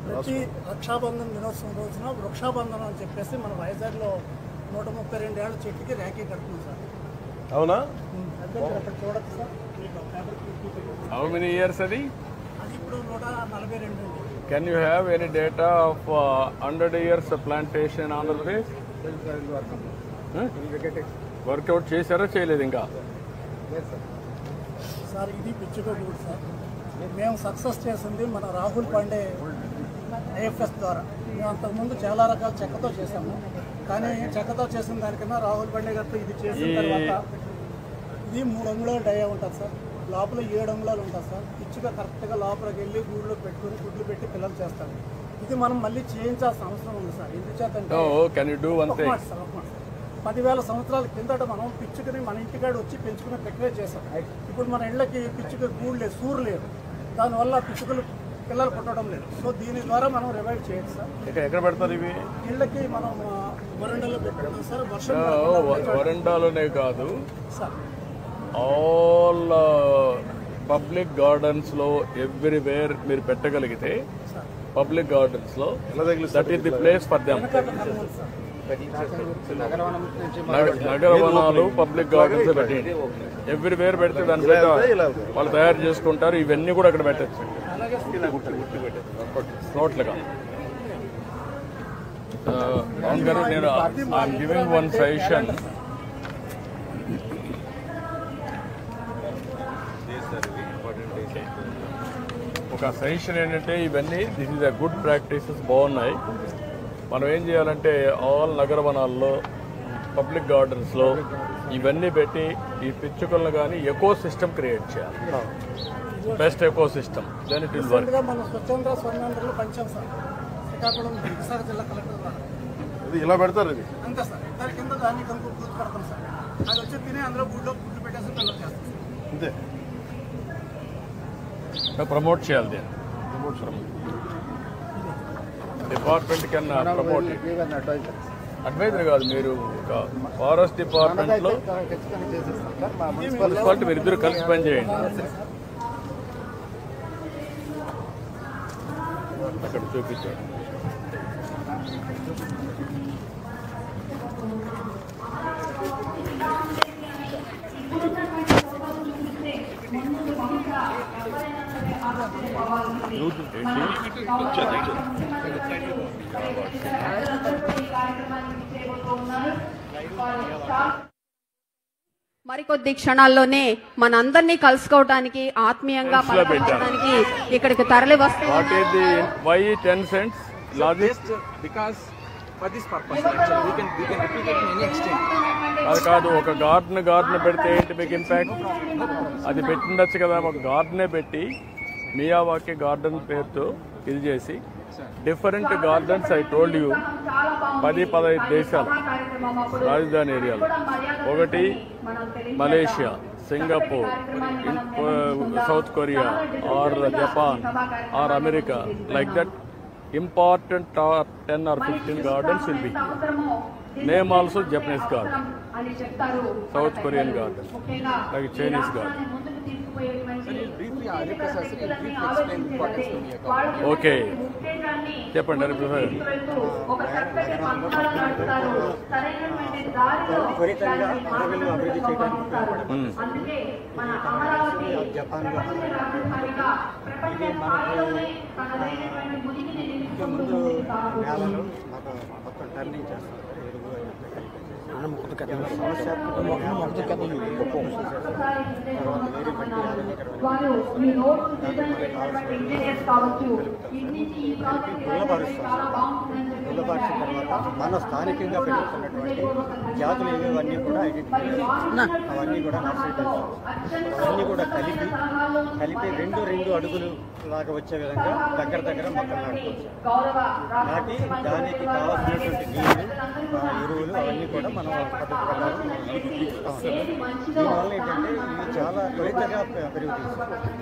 ప్రతి రక్షాబంధన్ దినోత్సవం రోజున వృక్షాబంధనం అని చెప్పేసి మన వైజాగ్లో 132 ఏళ్ల చెట్టుకి ర్యాకీ కడుతుంది సార్. అవునా? అక్కడ చూడచ్చు సార్. హౌ మెనీ ఇయర్స్ అది? అది ఇప్పుడు 142 అండి. Can you have any data of 100 years plantation Andhra Pradesh? Work out చేశారా చేయలేదు ఇంకా? సార్ ఇది పిచ్చుకోకూడదు సార్. మేము సక్సెస్ చేసింది మన రాహుల్ పాండే ఐఎఫ్ఎస్ ద్వారా. మేము అంతకుముందు చాలా రకాల చెక్కతో చేసాము, కానీ చెక్కతో చేసిన దానికన్నా రాహుల్ పాండే గారితో ఇది చేసిన తర్వాత ఇది 3 అంగుళాలు డయా ఉంటుంది సార్. లోపల 7 అంగుళాలు ఉంటుంది సార్. పిచ్చుక కరెక్ట్గా లోపలికి వెళ్ళి గూడులో పెట్టుకుని గుడ్లు పెట్టి పిల్లలు చేస్తారు. ఇది మనం మళ్ళీ చేయించాల్సిన అవసరం ఉంది సార్. ఎందుచేతంటే 10,000 సంవత్సరాల కిందట మనం పిచ్చుకని మన ఇంటికాడ వచ్చి పెంచుకునే ప్రక్రియ చేస్తాం. ఇప్పుడు మన ఇళ్ళకి పిచ్చుక గూడు లేదు, సూరు లేదు. దానివల్ల పిచ్చుకలు పిల్లలు పుట్టడం లేదు. సో దీని ద్వారా మనం రివైవ్ చేయొచ్చు సార్. ఎక్కడ పెడతారు ఇవి? ఇళ్ళకి మనం వరండాలో పెట్టుకుంటాం సార్. వరండాలోనే కాదు, సార్ ఆల్ పబ్లిక్ గార్డెన్స్లో ఎవ్రీవేర్ మీరు పెట్టగలిగితే పబ్లిక్ గార్డెన్స్లో that is the place for them. నగరవనాలు పబ్లిక్ గార్డెన్స్ పెట్టండి. ఎవ్రీవేర్ పెడితే దాని మీద వాళ్ళు తయారు చేసుకుంటారు. ఇవన్నీ కూడా అక్కడ పెట్టచ్చు నోట్లుగా. అవును గారు, నేను ఐఎమ్ గివింగ్ వన్ సజెషన్. ఒక సజెషన్ ఏంటంటే ఇవన్నీ this is a good practices, బాగున్నాయి. మనం ఏం చేయాలంటే ఆల్ నగరవనాల్లో పబ్లిక్ గార్డెన్స్లో ఇవన్నీ పెట్టి ఈ పిచ్చుకలను కానీ ఎకో సిస్టమ్ క్రియేట్ చేయాలి. Best ecosystem. Then it will work. మనం స్వచ్ఛంద స్వర్ణాంధ్రలో పంచాం సార్. శ్రీకాకుళం విశాఖ జిల్లా కలెక్టర్ ద్వారా ఇలా పెడతారు. ఇది అంతే సార్. దాని కింద దాన్ని కనుక పూర్తి పెడతాం సార్. అది వచ్చి తినే అందులో గుడ్లో గుడ్లు పెట్టేసి పిల్లలు చేస్తాం అంతే. ప్రమోట్ చేయాలి. దీన్ని డిపార్ట్మెంట్ కెన్ ప్రమోట్. అడ్వైజర్ కాదు, మీరు ఒక ఫారెస్ట్ డిపార్ట్మెంట్లో మున్సిపాలిటీ మీరు ఇద్దరు కలిసి పని చేయండి. అక్కడ చూపించండి. మరికొద్ది క్షణాల్లోనే మనందరినీ కలుసుకోవడానికి, ఆత్మీయంగా పలకరించడానికి ఇక్కడికి తరలి వస్తుంది. Why 10 cents? Logic? Because for this purpose actually we can repeat it in any extent. అది కాదు, ఒక గార్డెన్ పెడితే ఏంటి మీకు ఇంపాక్ట్? అది పెట్టిండొచ్చు కదా. ఒక గార్డెనే పెట్టి మియావాకి గార్డెన్ పేరుతో ఇది చేసి different gardens I told you 10-15 దేశాలు రాజధాని ఏరియాలో. ఒకటి Malaysia, Singapore, south Korea or Japan or America, like that. Important 10 or 15 gardens will be. Name also Japanese garden, South Korean garden, like Chinese garden. Okay. చెప్పండి హరిప్రసాద్. త్వరితంగా అడవులను అభివృద్ధి చేయడానికి జపాన్లో ఇది మనకు ముందు నేలలో మాకు మొత్తం టర్నింగ్ చేస్తాం. గుల్లపరిచిన తర్వాత మన స్థానికంగా పెరుగుతున్నటువంటి జాతులు ఇవన్నీ కూడా ఐడెంటిఫై అవన్నీ కూడా నర్సరీ అవన్నీ కూడా కలిపి 2 అడుగులు లాగా వచ్చే విధంగా దగ్గర మొక్కలు నాటి దానికి కావాల్సినటువంటి నీళ్లు, ఎరువులు అవన్నీ కూడా మనం పద్ధతి ప్రకారం దీనివల్ల ఏంటంటే ఇవి చాలా త్వరితంగా పెరుగుతాయి.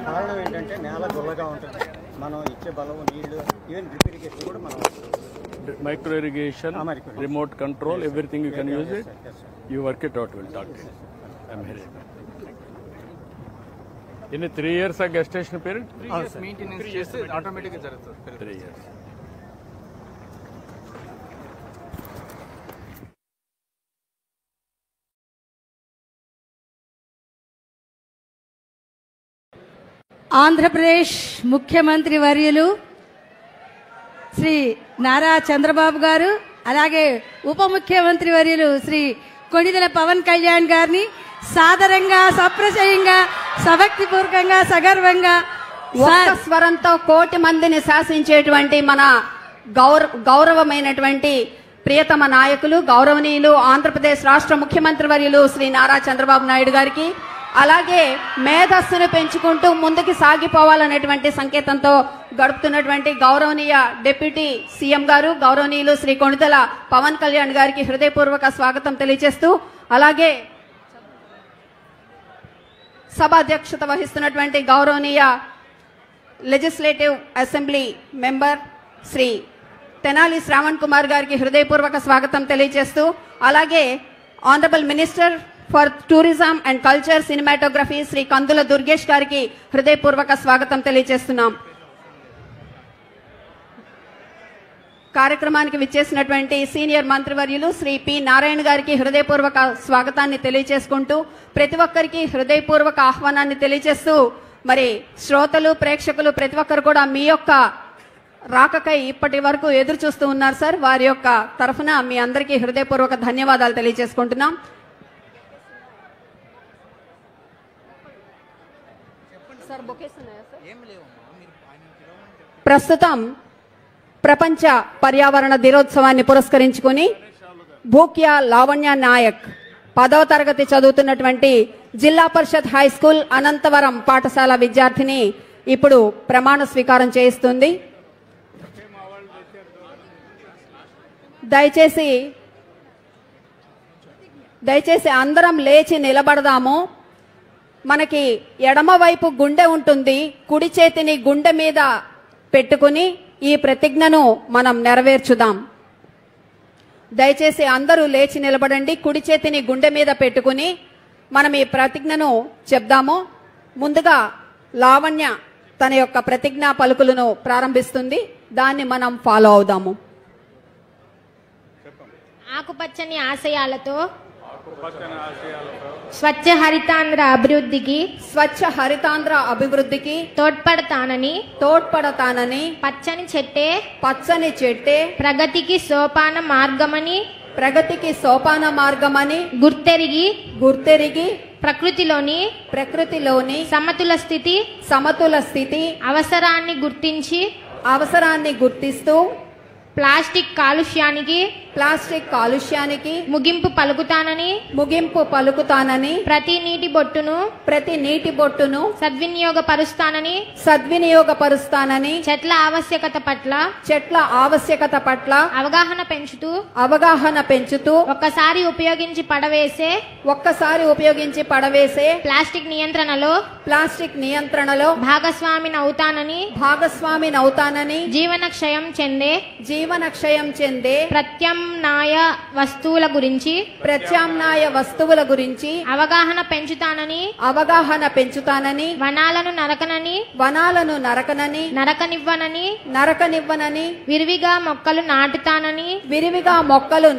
కారణం ఏంటంటే నేల గుల్లగా ఉంటుంది. మనం ఇచ్చే బలం, నీళ్లు, ఈవెన్ డ్రిప్ ఇరిగేషన్ కూడా మనం micro irrigation, remote control, everything you can use it. You work it out. We'll talk to you. I'm here. In 3 years gestation period? 3 years maintenance చేస్తే ఆటోమేటిక్ గా జరుగుతుంది. 3 years. ఆంధ్రప్రదేశ్ ముఖ్యమంత్రి వర్యులు శ్రీ నారా చంద్రబాబు గారు, అలాగే ఉప ముఖ్యమంత్రి వర్యులు శ్రీ కొణిదెల పవన్ కళ్యాణ్ గారిని సాదరంగా, సప్రశయంగా, సభక్తిపూర్వకంగా, సగర్వంగా ఒక్క స్వరంతో కోటి మందిని శాసించేటువంటి మన గౌరవమైనటువంటి ప్రియతమ నాయకులు, గౌరవనీయులు ఆంధ్రప్రదేశ్ రాష్ట్ర ముఖ్యమంత్రి వర్యులు శ్రీ నారా చంద్రబాబు నాయుడు గారికి, అలాగే మేధస్సును పెంచుకుంటూ ముందుకు సాగిపోవాలనేటువంటి సంకేతంతో గడుపుతున్నటువంటి గౌరవనీయ డిప్యూటీ సీఎం గారు, గౌరవనీయులు శ్రీ కొణిదెల పవన్ కళ్యాణ్ గారికి హృదయపూర్వక స్వాగతం తెలియజేస్తూ, అలాగే సభ అధ్యక్షత వహిస్తున్నటువంటి గౌరవనీయ legislative assembly member Shri Tenali Shravan Kumar గారికి హృదయపూర్వక స్వాగతం తెలియజేస్తూ, అలాగే honourable minister for tourism and culture cinematography Shri Kandula Durgesh గారికి హృదయపూర్వక స్వాగతం తెలియజేస్తున్నాం. కార్యక్రమానికి విచ్చేసినటువంటి సీనియర్ మంత్రివర్యులు శ్రీ పి నారాయణ గారికి హృదయపూర్వక స్వాగతాన్ని తెలియజేసుకుంటూ, ప్రతి ఒక్కరికి హృదయపూర్వక ఆహ్వానాన్ని తెలియజేస్తూ, మరి శ్రోతలు, ప్రేక్షకులు ప్రతి ఒక్కరు కూడా మీ యొక్క రాకకై ఇప్పటి వరకు ఎదురు చూస్తూ ఉన్నారు సార్. వారి యొక్క తరఫున మీ అందరికీ హృదయపూర్వక ధన్యవాదాలు తెలియజేసుకుంటున్నాం. ప్రస్తుతం ప్రపంచ పర్యావరణ దినోత్సవాన్ని పురస్కరించుకుని భూక్యా లావణ్య నాయక్ 10వ తరగతి చదువుతున్నటువంటి జిల్లా పరిషత్ హై స్కూల్ అనంతవరం పాఠశాల విద్యార్థిని ఇప్పుడు ప్రమాణ స్వీకారం చేయిస్తుంది. దయచేసి అందరం లేచి నిలబడదాము. మనకి ఎడమవైపు గుండె ఉంటుంది, కుడి చేతిని గుండె మీద పెట్టుకుని ఈ ప్రతిజ్ఞను మనం నెరవేర్చుదాం. దయచేసి అందరూ లేచి నిలబడండి. కుడి చేతిని గుండె మీద పెట్టుకుని మనం ఈ ప్రతిజ్ఞను చెప్దాము. ముందుగా లావణ్య తన యొక్క ప్రతిజ్ఞా పలుకులను ప్రారంభిస్తుంది, దాన్ని మనం ఫాలో అవుదాము. ఆకుపచ్చని ఆశయాలతో స్వచ్ఛ హరితాంధ్ర అభివృద్ధికి తోడ్పడతానని పచ్చని చెట్టే ప్రగతికి సోపాన మార్గమని గుర్తెరిగి ప్రకృతిలోని సమతుల స్థితి అవసరాన్ని గుర్తిస్తూ ప్లాస్టిక్ కాలుష్యానికి ముగింపు పలుకుతానని ప్రతి నీటి బొట్టును సద్వినియోగపరుస్తానని చెట్ల ఆవశ్యకత పట్ల అవగాహన పెంచుతూ ఒక్కసారి ఉపయోగించి పడవేసే ప్లాస్టిక్ నియంత్రణలో భాగస్వామినవుతానని జీవనక్షయం చెందే ప్రత్యామ్నాయ వస్తువుల గురించి అవగాహన పెంచుతానని వనాలను నరకనివ్వనని విరివిగా మొక్కలు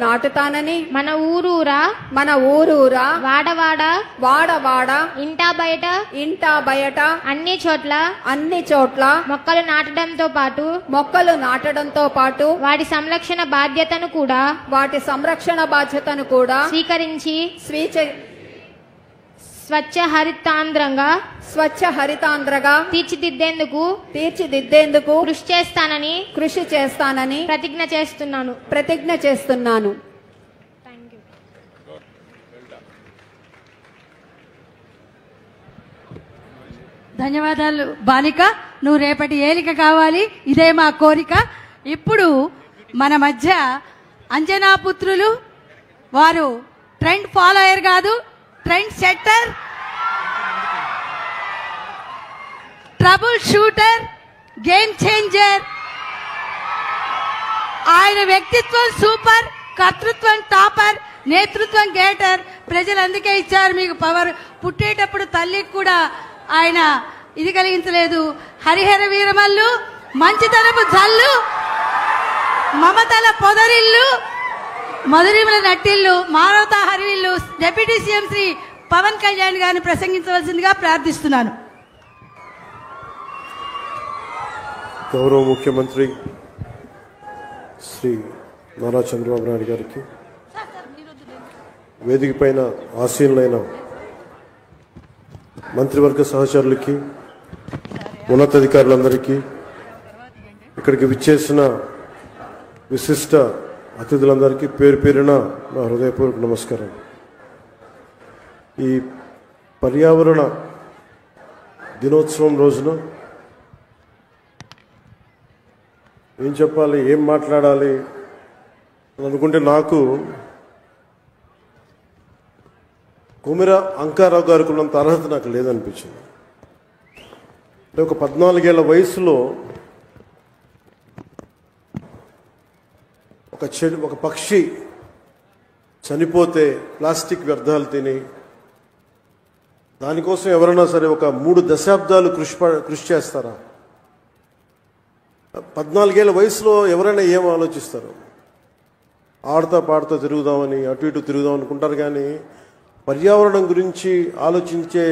నాటుతానని మన ఊరూరా వాడవాడ ఇంటా బయట అన్ని చోట్ల మొక్కలు నాటడంతో పాటు వాటి సంరక్షణ బాధ్యతను కూడా స్వీకరించి స్వచ్ఛ హరితాంధ్రగా తీర్చిదిద్దేందుకు కృషి చేస్తానని ప్రతిజ్ఞ చేస్తున్నాను. ధన్యవాదాలు బాలిక, నువ్వు రేపటి ఏలిక కావాలి, ఇదే మా కోరిక. ఇప్పుడు మన మధ్య అంజనా పుత్రులు, వారు ట్రెండ్ ఫాలోయర్ కాదు, trend setter, trouble shooter, game changer, ఆయన వ్యక్తిత్వం సూపర్, కర్తృత్వం టాపర్, నేతృత్వం గేటర్. ప్రజలు అందుకే ఇచ్చారు మీకు పవర్. పుట్టేటప్పుడు తల్లికి కూడా ఆయన ఇది కలిగించలేదు. హరిహర వీరమల్లు, మంచితనపు జల్లు, మమతల పొదరిల్లు, మధురిమల నట్టిల్లు, మానవతా హరివిల్లు డిప్యూటీ సీఎం శ్రీ పవన్ కళ్యాణ్ గారిని ప్రసంగించవలసిందిగా ప్రార్థిస్తున్నాను. గౌరవ ముఖ్యమంత్రి శ్రీ నారా చంద్రబాబు నాయుడు గారికి, వేదిక పైన ఆసీనులైన మంత్రివర్గ సహచరులకి, ఉన్నతాధికారులందరికీ, ఇక్కడికి విచ్చేసిన విశిష్ట అతిథులందరికీ పేరు పేరున నా హృదయపూర్వక నమస్కారం. ఈ పర్యావరణ దినోత్సవం రోజున ఏం చెప్పాలి, ఏం మాట్లాడాలి అని అనుకుంటే నాకు కొమిర అంకారావు గారికి ఉన్నంత అర్హత నాకు లేదనిపించింది. అంటే ఒక 14 ఏళ్ల వయసులో ఒక పక్షి చనిపోతే ప్లాస్టిక్ వ్యర్థాలు తిని దానికోసం ఎవరైనా సరే ఒక 3 దశాబ్దాలు కృషి చేస్తారా? 14 ఏళ్ల వయసులో ఎవరైనా ఏం ఆలోచిస్తారు? ఆడుతా పాడుతూ తిరుగుదామని, అటు ఇటు తిరుగుదాం అనుకుంటారు. కానీ పర్యావరణం గురించి ఆలోచించే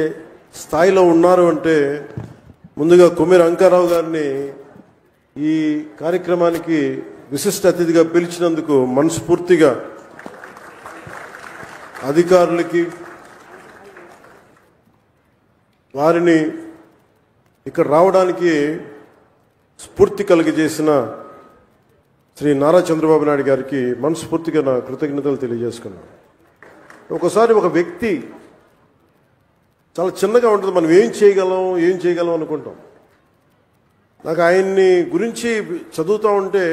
స్థాయిలో ఉన్నారు అంటే ముందుగా కొమిర అంకారావు గారిని ఈ కార్యక్రమానికి విశిష్ట అతిథిగా పిలిచినందుకు మనస్ఫూర్తిగా అధికారులకి, వారిని ఇక్కడ రావడానికి స్ఫూర్తి కలిగజేసిన శ్రీ నారా చంద్రబాబు నాయుడు గారికి మనస్ఫూర్తిగా నా కృతజ్ఞతలు తెలియజేసుకున్నాను. ఒకసారి ఒక వ్యక్తి చాలా చిన్నగా ఉంటుంది, మనం ఏం చేయగలం అనుకుంటాం. నాకు ఆయన్ని గురించి చదువుతూ ఉంటే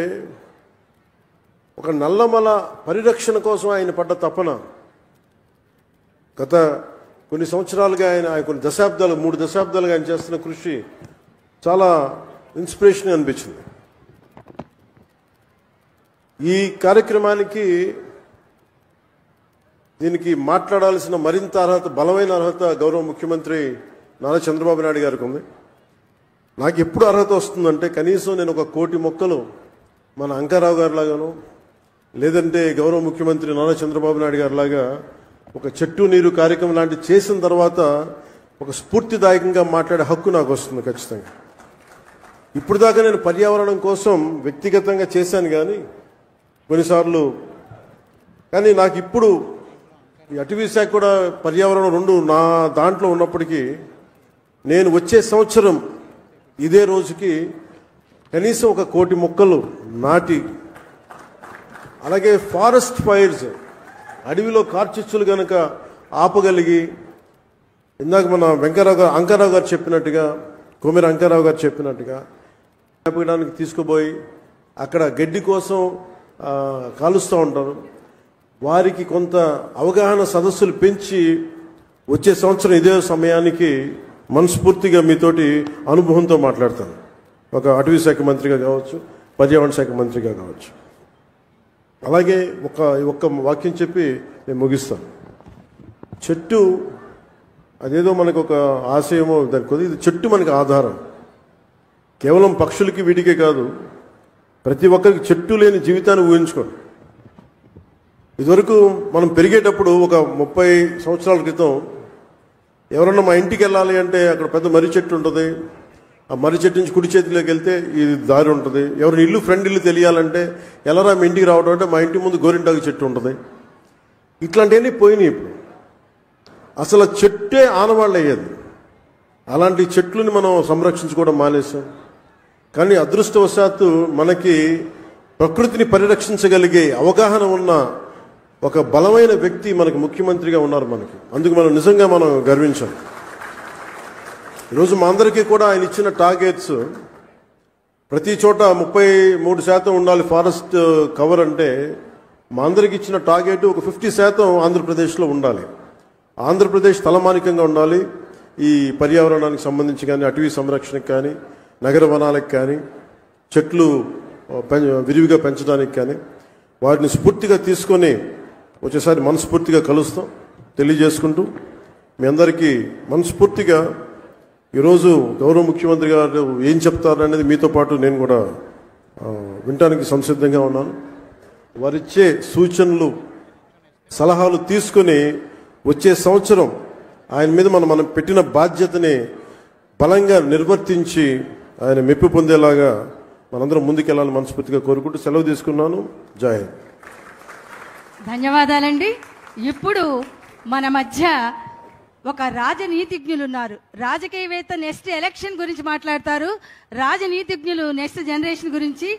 ఒక నల్లమల పరిరక్షణ కోసం ఆయన పడ్డ తపన, గత కొన్ని సంవత్సరాలుగా ఆయన కొన్ని దశాబ్దాలు 3 దశాబ్దాలుగా ఆయన చేస్తున్న కృషి చాలా ఇన్స్పిరేషన్ అనిపించింది. ఈ కార్యక్రమానికి దీనికి మాట్లాడాల్సిన మరింత అర్హత, బలమైన అర్హత గౌరవ ముఖ్యమంత్రి నారా చంద్రబాబు నాయుడు గారికి ఉంది. నాకు ఎప్పుడు అర్హత వస్తుందంటే కనీసం నేను 1 కోటి మొక్కలు మన అంకారావు గారి లాగాను, లేదంటే గౌరవ ముఖ్యమంత్రి నారా చంద్రబాబు నాయుడు గారి లాగా ఒక చెట్టు నీరు కార్యక్రమం లాంటివి చేసిన తర్వాత ఒక స్ఫూర్తిదాయకంగా మాట్లాడే హక్కు నాకు వస్తుంది ఖచ్చితంగా. ఇప్పుడు దాకా నేను పర్యావరణం కోసం వ్యక్తిగతంగా చేశాను కానీ కొన్నిసార్లు, కానీ నాకు ఇప్పుడు ఈ అటవీ శాఖ కూడా పర్యావరణం 2 నా దాంట్లో ఉన్నప్పటికీ నేను వచ్చే సంవత్సరం ఇదే రోజుకి కనీసం 1 కోటి మొక్కలు నాటి, అలాగే ఫారెస్ట్ ఫైర్స్, అడవిలో కార్చిచ్చులు కనుక ఆపగలిగి, ఇందాక మన అంకారావు గారు చెప్పినట్టుగా, కొమిర అంకారావు గారు చెప్పినట్టుగా ఆపడానికి తీసుకుపోయి అక్కడ గడ్డి కోసం కాలుస్తూ ఉంటారు. వారికి కొంత అవగాహన సదస్సులు పెంచి వచ్చే సంవత్సరం ఇదే సమయానికి మనస్ఫూర్తిగా మీతోటి అనుభవంతో మాట్లాడతాను. ఒక అటవీ శాఖ మంత్రిగా కావచ్చు, పర్యావరణ శాఖ మంత్రిగా కావచ్చు. అలాగే ఒక్క వాక్యం చెప్పి నేను ముగిస్తాను. చెట్టు అదేదో మనకు ఒక ఆశయమో దానికి కొద్ది, ఇది చెట్టు మనకి ఆధారం. కేవలం పక్షులకి వీటికే కాదు, ప్రతి ఒక్కరికి చెట్టు లేని జీవితాన్ని ఊహించుకోండి. ఇదివరకు మనం పెరిగేటప్పుడు ఒక 30 సంవత్సరాల క్రితం ఎవరన్నా మా ఇంటికి వెళ్ళాలి అంటే అక్కడ పెద్ద మర్రి చెట్టు ఉంటుంది. ఆ మర్రి చెట్టు నుంచి కుడి చేతిలోకి వెళ్తే ఇది దారి ఉంటుంది. ఎవరిని ఇల్లు ఫ్రెండ్ ఇల్లు తెలియాలంటే ఎలారా మీ ఇంటికి రావడం అంటే మా ఇంటి ముందు గోరింటాకు చెట్టు ఉంటుంది. ఇట్లాంటివన్నీ పోయినాయి. ఇప్పుడు అసలు చెట్టే ఆనవాళ్ళు అయ్యేది. అలాంటి చెట్లని మనం సంరక్షించుకోవడం మానేసాం. కానీ అదృష్టవశాత్తు మనకి ప్రకృతిని పరిరక్షించగలిగే అవగాహన ఉన్న ఒక బలమైన వ్యక్తి మనకు ముఖ్యమంత్రిగా ఉన్నారు మనకి. అందుకు మనం నిజంగా మనం గర్వించాం. ఈరోజు మా అందరికీ కూడా ఆయన ఇచ్చిన టార్గెట్స్ ప్రతి చోట 33% ఉండాలి ఫారెస్ట్ కవర్ అంటే, మా అందరికి ఇచ్చిన టార్గెట్ ఒక 50% ఆంధ్రప్రదేశ్లో ఉండాలి. ఆంధ్రప్రదేశ్ తలమానికంగా ఉండాలి ఈ పర్యావరణానికి సంబంధించి కానీ, అటవీ సంరక్షణకు కానీ, నగర వనాలకు కానీ, చెట్లు విరివిగా పెంచడానికి కానీ వాటిని స్ఫూర్తిగా తీసుకొని వచ్చేసారి మనస్ఫూర్తిగా కలుస్తాం తెలియజేసుకుంటూ మీ అందరికీ మనస్ఫూర్తిగా ఈరోజు గౌరవ ముఖ్యమంత్రి గారు ఏం చెప్తారనేది మీతో పాటు నేను కూడా వినటానికి సంసిద్ధంగా ఉన్నాను. వారిచ్చే సూచనలు సలహాలు తీసుకొని వచ్చే సంవత్సరం ఆయన మీద మనం పెట్టిన బాధ్యతని బలంగా నిర్వర్తించి ఆయన మెప్పు పొందేలాగా మనందరం ముందుకెళ్ళాలని మనస్ఫూర్తిగా కోరుకుంటూ సెలవు తీసుకున్నాను. జై హింద్. ధన్యవాదాలండి. ఇప్పుడు మన మధ్య ఒక రాజనీతిజ్ఞులు ఉన్నారు. రాజకీయవేత్త నెక్స్ట్ ఎలక్షన్ గురించి మాట్లాడతారు. రాజనీతిజ్ఞులు నెక్స్ట్ జనరేషన్ గురించి.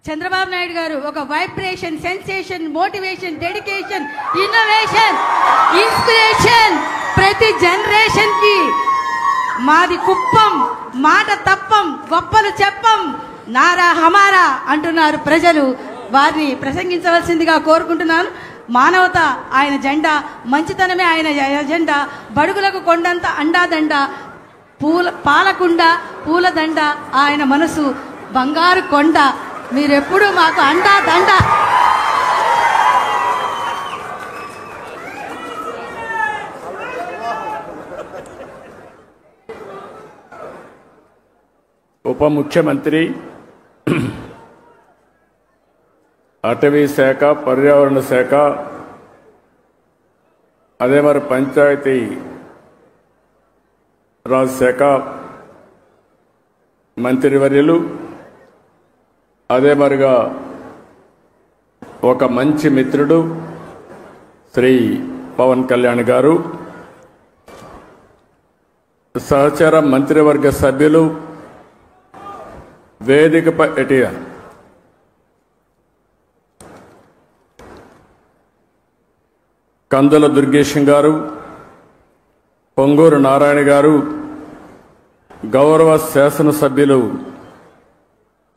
చంద్రబాబు నాయుడు గారు ఒక vibration, sensation, motivation, dedication, innovation, inspiration ప్రతి జనరేషన్ కి. మాది కుప్పం, మాట తప్పం, గొప్పలు చెప్పం, నారా హమారా అంటున్నారు ప్రజలు. వారిని ప్రసంగించవలసిందిగా కోరుకుంటున్నాను. మానవత ఆయన జెండా, మంచితనమే ఆయన ఎజెండా, బడుగులకు కొండంత అండాదండ, పాలకుండ పూలదండ ఆయన మనసు బంగారు కొండ. మీరెప్పుడు మాకు అండా దండ. ఉప ముఖ్యమంత్రి, అటవీ శాఖ, పర్యావరణ శాఖ, అదే మరి పంచాయతీ రాజ్ శాఖ మంత్రివర్యులు, అదే మరిగా ఒక మంచి మిత్రుడు శ్రీ పవన్ కళ్యాణ్ గారు, సహచర మంత్రివర్గ సభ్యులు, వేదికపై ఎటిఆర్ కందుల దుర్గేశం గారు, పొంగూరు నారాయణ గారు, గౌరవ శాసనసభ్యులు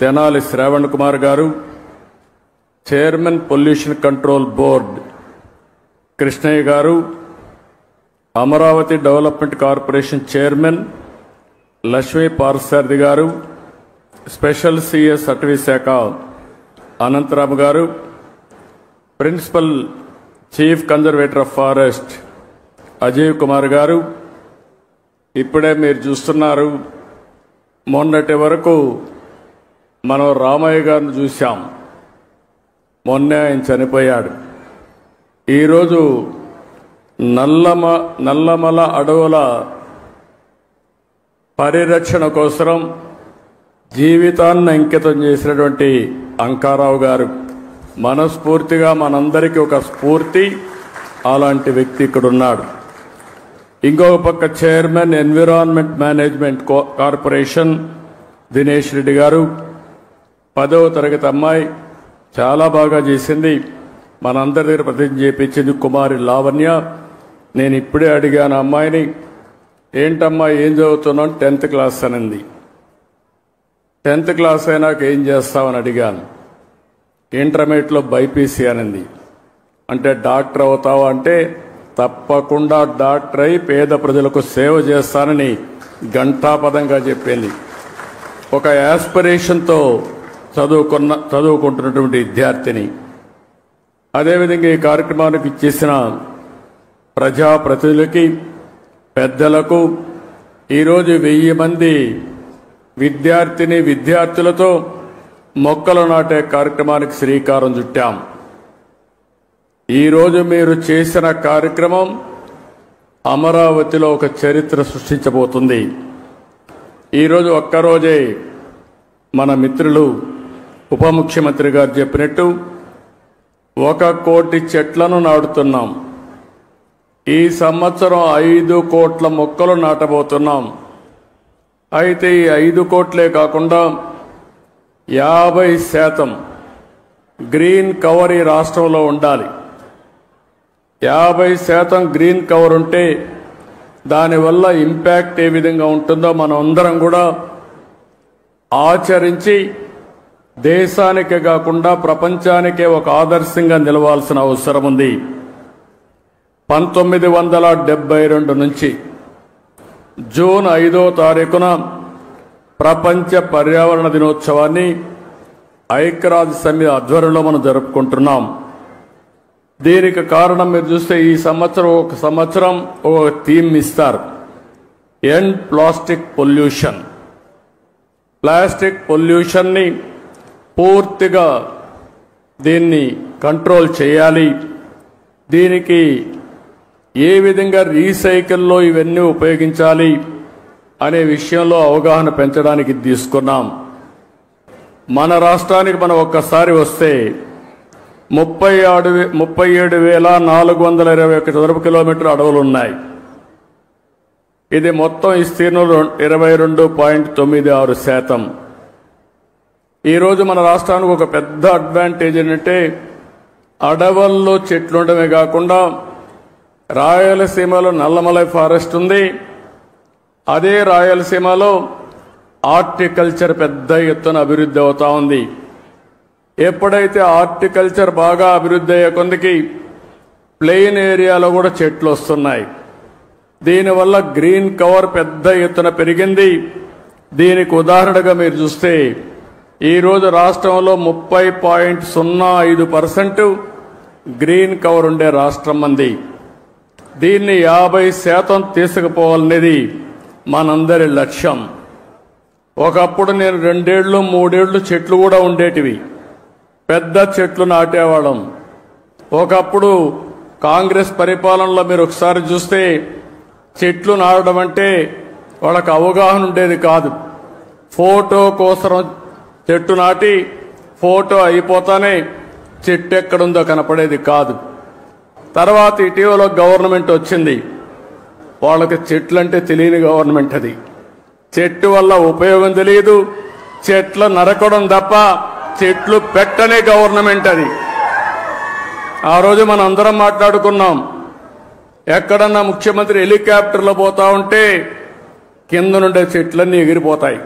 తెనాలి శ్రావణ్ కుమార్ గారు, chairman pollution control board Krishnaiah గారు, Amaravati development corporation chairman Lakshmi Parthasarathi గారు, స్పెషల్ సిఎస్ అటవీ శాఖ అనంతరాము గారు, principal chief conservator of forest Ajay Kumar గారు. ఇప్పుడే మీరు చూస్తున్నారు, మొన్నటి వరకు మనం రామయ్య గారిని చూశాం, మొన్నే ఆయన చనిపోయాడు. ఈరోజు నల్లమల అడవుల పరిరక్షణ కోసం జీవితాన్ని అంకితం చేసినటువంటి అంకారావు గారు మనస్ఫూర్తిగా మనందరికీ ఒక స్ఫూర్తి. అలాంటి వ్యక్తి ఇక్కడ ఉన్నాడు. ఇంకొక పక్క chairman environment management corporation Dinesh Reddy గారు, 10వ తరగతి అమ్మాయి, చాలా బాగా చేసింది, మనందరి దగ్గర ప్రతిజ్ఞ చేయించింది కుమారి లావణ్య. నేను ఇప్పుడే అడిగాను అమ్మాయిని, ఏంటమ్మా ఏం చదువుతున్నావు? 10th క్లాస్ అనింది. 10th క్లాస్ అయినాక ఏం చేస్తావని అడిగాను. ఇంటర్మీడియట్లో బైపీసీ అనింది. అంటే డాక్టర్ అవుతావా అంటే తప్పకుండా డాక్టర్ అయి పేద ప్రజలకు సేవ చేస్తానని ఘంటాపదంగా చెప్పింది. ఒక యాస్పిరేషన్తో చదువుకుంటున్నటువంటి విద్యార్థిని. అదేవిధంగా ఈ కార్యక్రమానికి ఇచ్చేసిన ప్రజాప్రతినిధులకి, పెద్దలకు, ఈరోజు 1000 మంది విద్యార్థులతో మొక్కలు నాటే కార్యక్రమానికి శ్రీకారం చుట్టాం. ఈరోజు మీరు చేసిన కార్యక్రమం అమరావతిలో ఒక చరిత్ర సృష్టించబోతుంది. ఈరోజు ఒక్కరోజే మన మిత్రులు ఉప ముఖ్యమంత్రి గారు చెప్పినట్టు 1 కోటి చెట్లను నాటుతున్నాం. ఈ సంవత్సరం 5 కోట్ల మొక్కలు నాటబోతున్నాం. అయితే ఈ 5 కోట్లే కాకుండా 50% గ్రీన్ కవర్ ఈ రాష్ట్రంలో ఉండాలి. 50% గ్రీన్ కవర్ ఉంటే దానివల్ల ఇంపాక్ట్ ఏ విధంగా ఉంటుందో మనం అందరం కూడా ఆచరించి దేశానికే కాకుండా ప్రపంచానికే ఒక ఆదర్శంగా నిలవాల్సిన అవసరం ఉంది. 1972 నుంచి జూన్ 5వ తారీఖున ప్రపంచ పర్యావరణ దినోత్సవాన్ని ఐక్యరాజ్య సమితి ఆధ్వర్యంలో మనం జరుపుకుంటున్నాం. దీనికి కారణం మీరు చూస్తే ఈ సంవత్సరం ఒక సంవత్సరం ఒక థీమ్ ఇస్తారు, ఎండ్ ప్లాస్టిక్ పొల్యూషన్. ప్లాస్టిక్ పొల్యూషన్ని పూర్తిగా దీన్ని కంట్రోల్ చేయాలి. దీనికి ఏ విధంగా రీసైకిల్లో ఇవన్నీ ఉపయోగించాలి అనే విషయంలో అవగాహన పెంచడానికి తీసుకున్నాం. మన రాష్ట్రానికి మనం ఒక్కసారి వస్తే 37,421 చదరపు కిలోమీటర్ల అడవులు ఉన్నాయి. ఇది మొత్తం విస్తీర్ణంలో 22.96%. ఈరోజు మన రాష్ట్రానికి ఒక పెద్ద అడ్వాంటేజ్ ఏంటంటే అడవుల్లో చెట్లు ఉండడమే కాకుండా రాయలసీమలో నల్లమలై ఫారెస్ట్ ఉంది. అదే రాయలసీమలో హార్టికల్చర్ పెద్ద ఎత్తున అభివృద్ధి అవుతా ఉంది. ఎప్పుడైతే హార్టికల్చర్ బాగా అభివృద్ధి అయ్యే కొందికి ప్లెయిన్ ఏరియాలో కూడా చెట్లు వస్తున్నాయి. దీనివల్ల గ్రీన్ కవర్ పెద్ద ఎత్తున పెరిగింది. దీనికి ఉదాహరణగా మీరు చూస్తే ఈరోజు రాష్ట్రంలో 30.05% గ్రీన్ కవర్ ఉండే రాష్ట్రం మంది. దీన్ని 50% తీసుకుపోవాలనేది మనందరి లక్ష్యం. ఒకప్పుడు నేను 2 ఏళ్ళు 3 ఏళ్ళు చెట్లు కూడా ఉండేటివి, పెద్ద చెట్లు నాటేవాళ్ళం. ఒకప్పుడు కాంగ్రెస్ పరిపాలనలో మీరు ఒకసారి చూస్తే చెట్లు నాటడం అంటే వాళ్ళకి అవగాహన ఉండేది కాదు. ఫోటో కోసం చెట్టు నాటి ఫోటో అయిపోతానే చెట్టు ఎక్కడుందో కనపడేది కాదు. తర్వాత ఇటీవల గవర్నమెంట్ వచ్చింది, వాళ్ళకి చెట్లు అంటే తెలియని గవర్నమెంట్. అది చెట్టు వల్ల ఉపయోగం తెలియదు, చెట్లు నరకడం తప్ప చెట్లు పెట్టనే గవర్నమెంట్ అది. ఆ రోజు మనం అందరం మాట్లాడుకున్నాం, ఎక్కడన్నా ముఖ్యమంత్రి హెలికాప్టర్లో పోతా ఉంటే కింద నుండే చెట్లన్నీ ఎగిరిపోతాయి.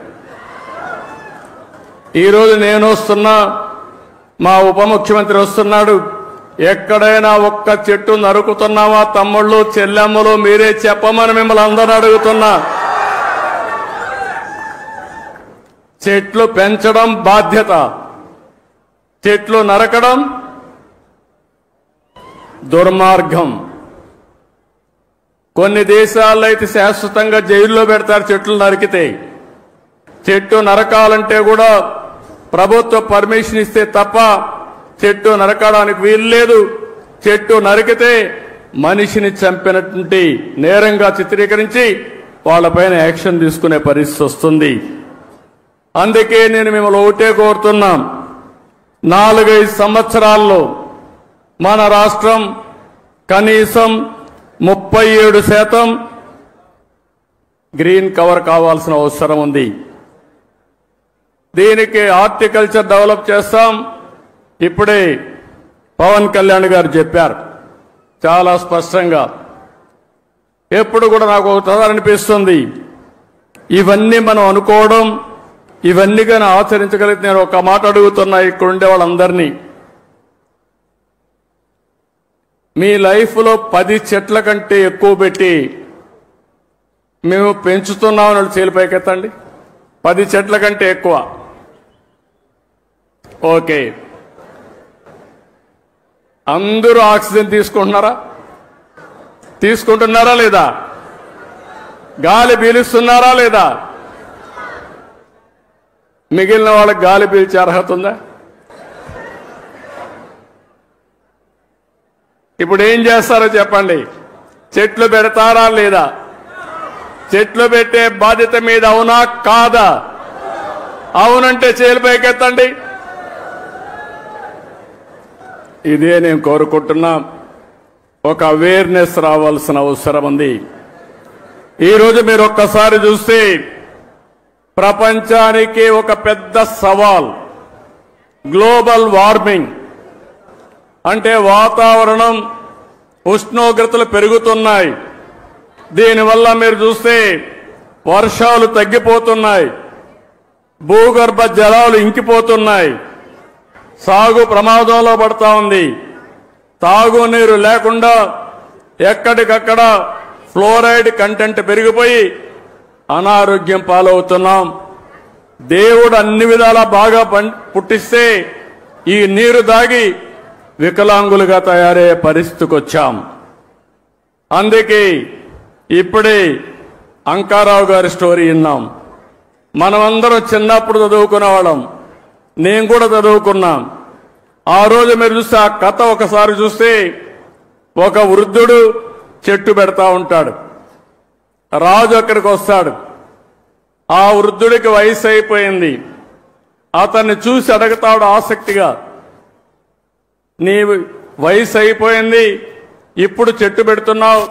ఈరోజు నేను వస్తున్నా, మా ఉప ముఖ్యమంత్రి వస్తున్నాడు, ఎక్కడైనా ఒక్క చెట్టు నరుకుతున్నావా తమ్ముళ్ళు చెల్లెమ్మలు మీరే చెప్పమని మిమ్మల్ని అందరూ అడుగుతున్నా. చెట్లు పెంచడం బాధ్యత, చెట్లు నరకడం దుర్మార్గం. కొన్ని దేశాల్లో అయితే శాశ్వతంగా జైల్లో పెడతారు చెట్లు నరికితే. చెట్టు నరకాలంటే కూడా ప్రభుత్వ పర్మిషన్ ఇస్తే తప్ప చెట్టు నరకడానికి వీలు లేదు. చెట్టు నరికితే మనిషిని చంపినటువంటి నేరంగా చిత్రీకరించి వాళ్ళపైన యాక్షన్ తీసుకునే పరిస్థితి వస్తుంది. అందుకే నేను మిమ్మల్ని ఒకటే కోరుతున్నాం, 4-5 సంవత్సరాల్లో మన రాష్ట్రం కనీసం 37% గ్రీన్ కవర్ కావాల్సిన అవసరం ఉంది. దీనికి హార్టికల్చర్ డెవలప్ చేస్తాం. ఇప్పుడే పవన్ కళ్యాణ్ గారు చెప్పారు చాలా స్పష్టంగా. ఎప్పుడు కూడా నాకు ఒకసారి అనిపిస్తుంది, ఇవన్నీ మనం అనుకోవడం, ఇవన్నీ కానీ ఆచరించగలిగితే నేను ఒక మాట అడుగుతున్నా ఇక్కడ ఉండే వాళ్ళందరినీ, మీ లైఫ్లో 10 చెట్ల కంటే ఎక్కువ పెట్టి మేము పెంచుతున్నామని చేలిపైకెత్తండి. 10 చెట్ల కంటే ఎక్కువ. ఓకే, అందరూ ఆక్సిజన్ తీసుకుంటున్నారా లేదా? గాలి పీలుస్తున్నారా లేదా? మిగిలిన వాళ్ళకి గాలి పీల్చే అర్హత ఉందా? ఇప్పుడు ఏం చేస్తారో చెప్పండి. చెట్లు పెడతారా లేదా? చెట్లు పెట్టే బాధ్యత మీద అవునా కాదా? అవునంటే చేలిపైకెత్తండి. ఇదే నేను కోరుకుంటున్నా. ఒక అవేర్నెస్ రావాల్సిన అవసరం ఉంది. ఈరోజు మీరు ఒక్కసారి చూస్తే ప్రపంచానికి ఒక పెద్ద సవాల్ గ్లోబల్ వార్మింగ్. అంటే వాతావరణం ఉష్ణోగ్రతలు పెరుగుతున్నాయి. దీనివల్ల మీరు చూస్తే వర్షాలు తగ్గిపోతున్నాయి, భూగర్భ జలాలు ఇంకిపోతున్నాయి, సాగు ప్రమాదంలో పడతా ఉంది. తాగునీరు లేకుండా ఎక్కడికక్కడ ఫ్లోరైడ్ కంటెంట్ పెరిగిపోయి అనారోగ్యం పాలవుతున్నాం. దేవుడు అన్ని విధాలా బాగా పుట్టిస్తే ఈ నీరు దాగి వికలాంగులుగా తయారయ్యే పరిస్థితికి వచ్చాం. అందుకే ఇప్పుడే అంకారావు గారి స్టోరీ విన్నాం. మనమందరం చిన్నప్పుడు చదువుకునే వాళ్ళం, నేను కూడా చదువుకున్నాం. ఆ రోజు మీరు చూస్తే ఆ కథ ఒకసారి చూస్తే ఒక వృద్ధుడు చెట్టు పెడతా ఉంటాడు. రాజు అక్కడికి వస్తాడు. ఆ వృద్ధుడికి వయసు అయిపోయింది. అతన్ని చూసి అడుగుతాడు ఆసక్తిగా, నీ వయసు అయిపోయింది, ఇప్పుడు చెట్టు పెడుతున్నావు,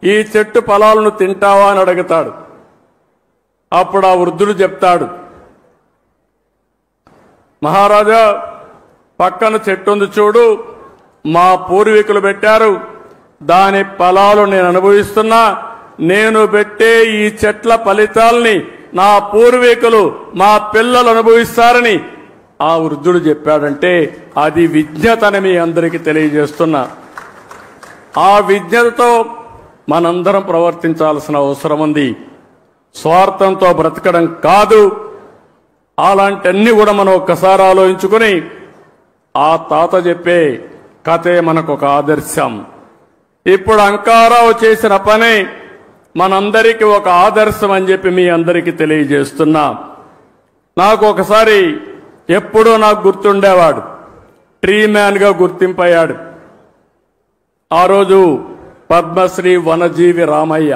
ఈ చెట్టు ఫలాలను తింటావా అని అడుగుతాడు. అప్పుడు ఆ వృద్ధుడు చెప్తాడు, మహారాజా పక్కన చెట్టు ఉంది చూడు, మా పూర్వీకులు పెట్టారు, దాని ఫలాలు నేను అనుభవిస్తున్నా, నేను పెట్టే ఈ చెట్ల ఫలితాల్ని నా పూర్వీకులు మా పిల్లలు అనుభవిస్తారని ఆ వృద్ధుడు చెప్పాడంటే అది విజ్ఞతని మీ అందరికీ తెలియజేస్తున్నా. ఆ విజ్ఞతతో మనందరం ప్రవర్తించాల్సిన అవసరం ఉంది. స్వార్థంతో బ్రతకడం కాదు. అలాంటివన్నీ కూడా మనం ఒక్కసారి ఆలోచించుకుని ఆ తాత చెప్పే కథే మనకు ఒక ఆదర్శం. ఇప్పుడు అంకారావు చేసిన పని మనందరికీ ఒక ఆదర్శం అని చెప్పి మీ అందరికీ తెలియజేస్తున్నా. నాకు ఒకసారి ఎప్పుడూ నాకు గుర్తుండేవాడు, ట్రీ మ్యాన్గా గుర్తింపయ్యాడు. ఆ రోజు పద్మశ్రీ వనజీవి రామయ్య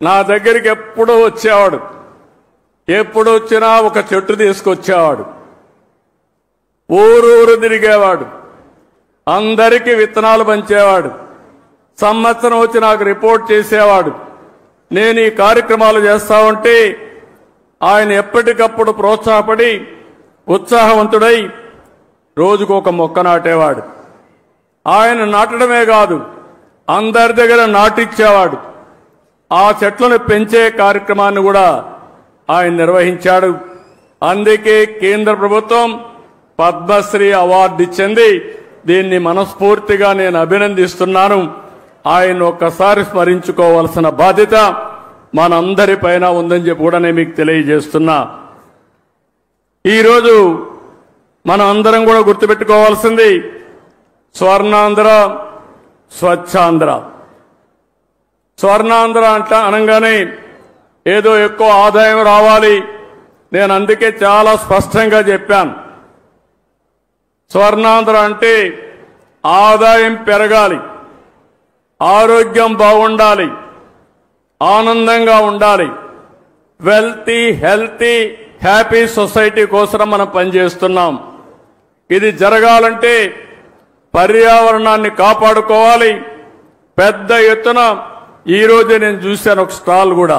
నా దగ్గరికి ఎప్పుడూ వచ్చేవాడు. ఎప్పుడు వచ్చినా ఒక చెట్టు తీసుకొచ్చేవాడు. ఊరూరు తిరిగేవాడు. అందరికీ విత్తనాలు పంచేవాడు. సంవత్సరం వచ్చి నాకు రిపోర్ట్ చేసేవాడు. నేను ఈ కార్యక్రమాలు చేస్తా ఉంటే ఆయన ఎప్పటికప్పుడు ప్రోత్సాహపడి ఉత్సాహవంతుడై రోజుకు ఒక మొక్క నాటేవాడు. ఆయన నాటడమే కాదు, అందరి దగ్గర నాటిచ్చేవాడు. ఆ చెట్లను పెంచే కార్యక్రమాన్ని కూడా ఆయన నిర్వహించాడు. అందుకే కేంద్ర ప్రభుత్వం పద్మశ్రీ అవార్డు ఇచ్చింది. దీన్ని మనస్ఫూర్తిగా నేను అభినందిస్తున్నాను. ఆయన ఒక్కసారి స్మరించుకోవాల్సిన బాధ్యత మనందరిపైన ఉందని చెప్పి కూడా నేను మీకు తెలియజేస్తున్నా. ఈరోజు మనం అందరం కూడా గుర్తుపెట్టుకోవాల్సింది స్వర్ణాంధ్ర, స్వచ్ఛాంధ్ర. స్వర్ణాంధ్ర అనగానే ఏదో ఎక్కువ ఆదాయం రావాలి. నేను అందుకే చాలా స్పష్టంగా చెప్పాను, స్వర్ణాంధ్ర అంటే ఆదాయం పెరగాలి, ఆరోగ్యం బాగుండాలి, ఆనందంగా ఉండాలి, వెల్తీ హెల్తీ హ్యాపీ సొసైటీ కోసం మనం పనిచేస్తున్నాం. ఇది జరగాలంటే పర్యావరణాన్ని కాపాడుకోవాలి. పెద్ద ఎత్తున ఈరోజు నేను చూశాను ఒక స్టాల్ కూడా.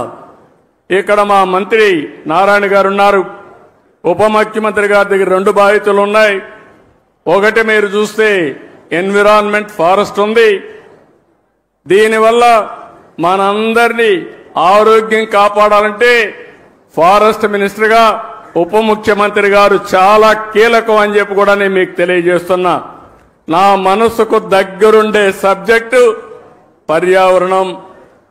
ఇక్కడ మా మంత్రి నారాయణ గారు ఉన్నారు, ఉప ముఖ్యమంత్రి గారి దగ్గర 2 బాధ్యతలు ఉన్నాయి. ఒకటి మీరు చూస్తే ఎన్విరాన్మెంట్ ఫారెస్ట్ ఉంది. దీనివల్ల మనందరినీ ఆరోగ్యం కాపాడాలంటే ఫారెస్ట్ మినిస్టర్గా ఉప ముఖ్యమంత్రి గారు చాలా కీలకం అని చెప్పి కూడా నేను మీకు తెలియజేస్తున్నా. నా మనసుకు దగ్గరుండే సబ్జెక్టు పర్యావరణం,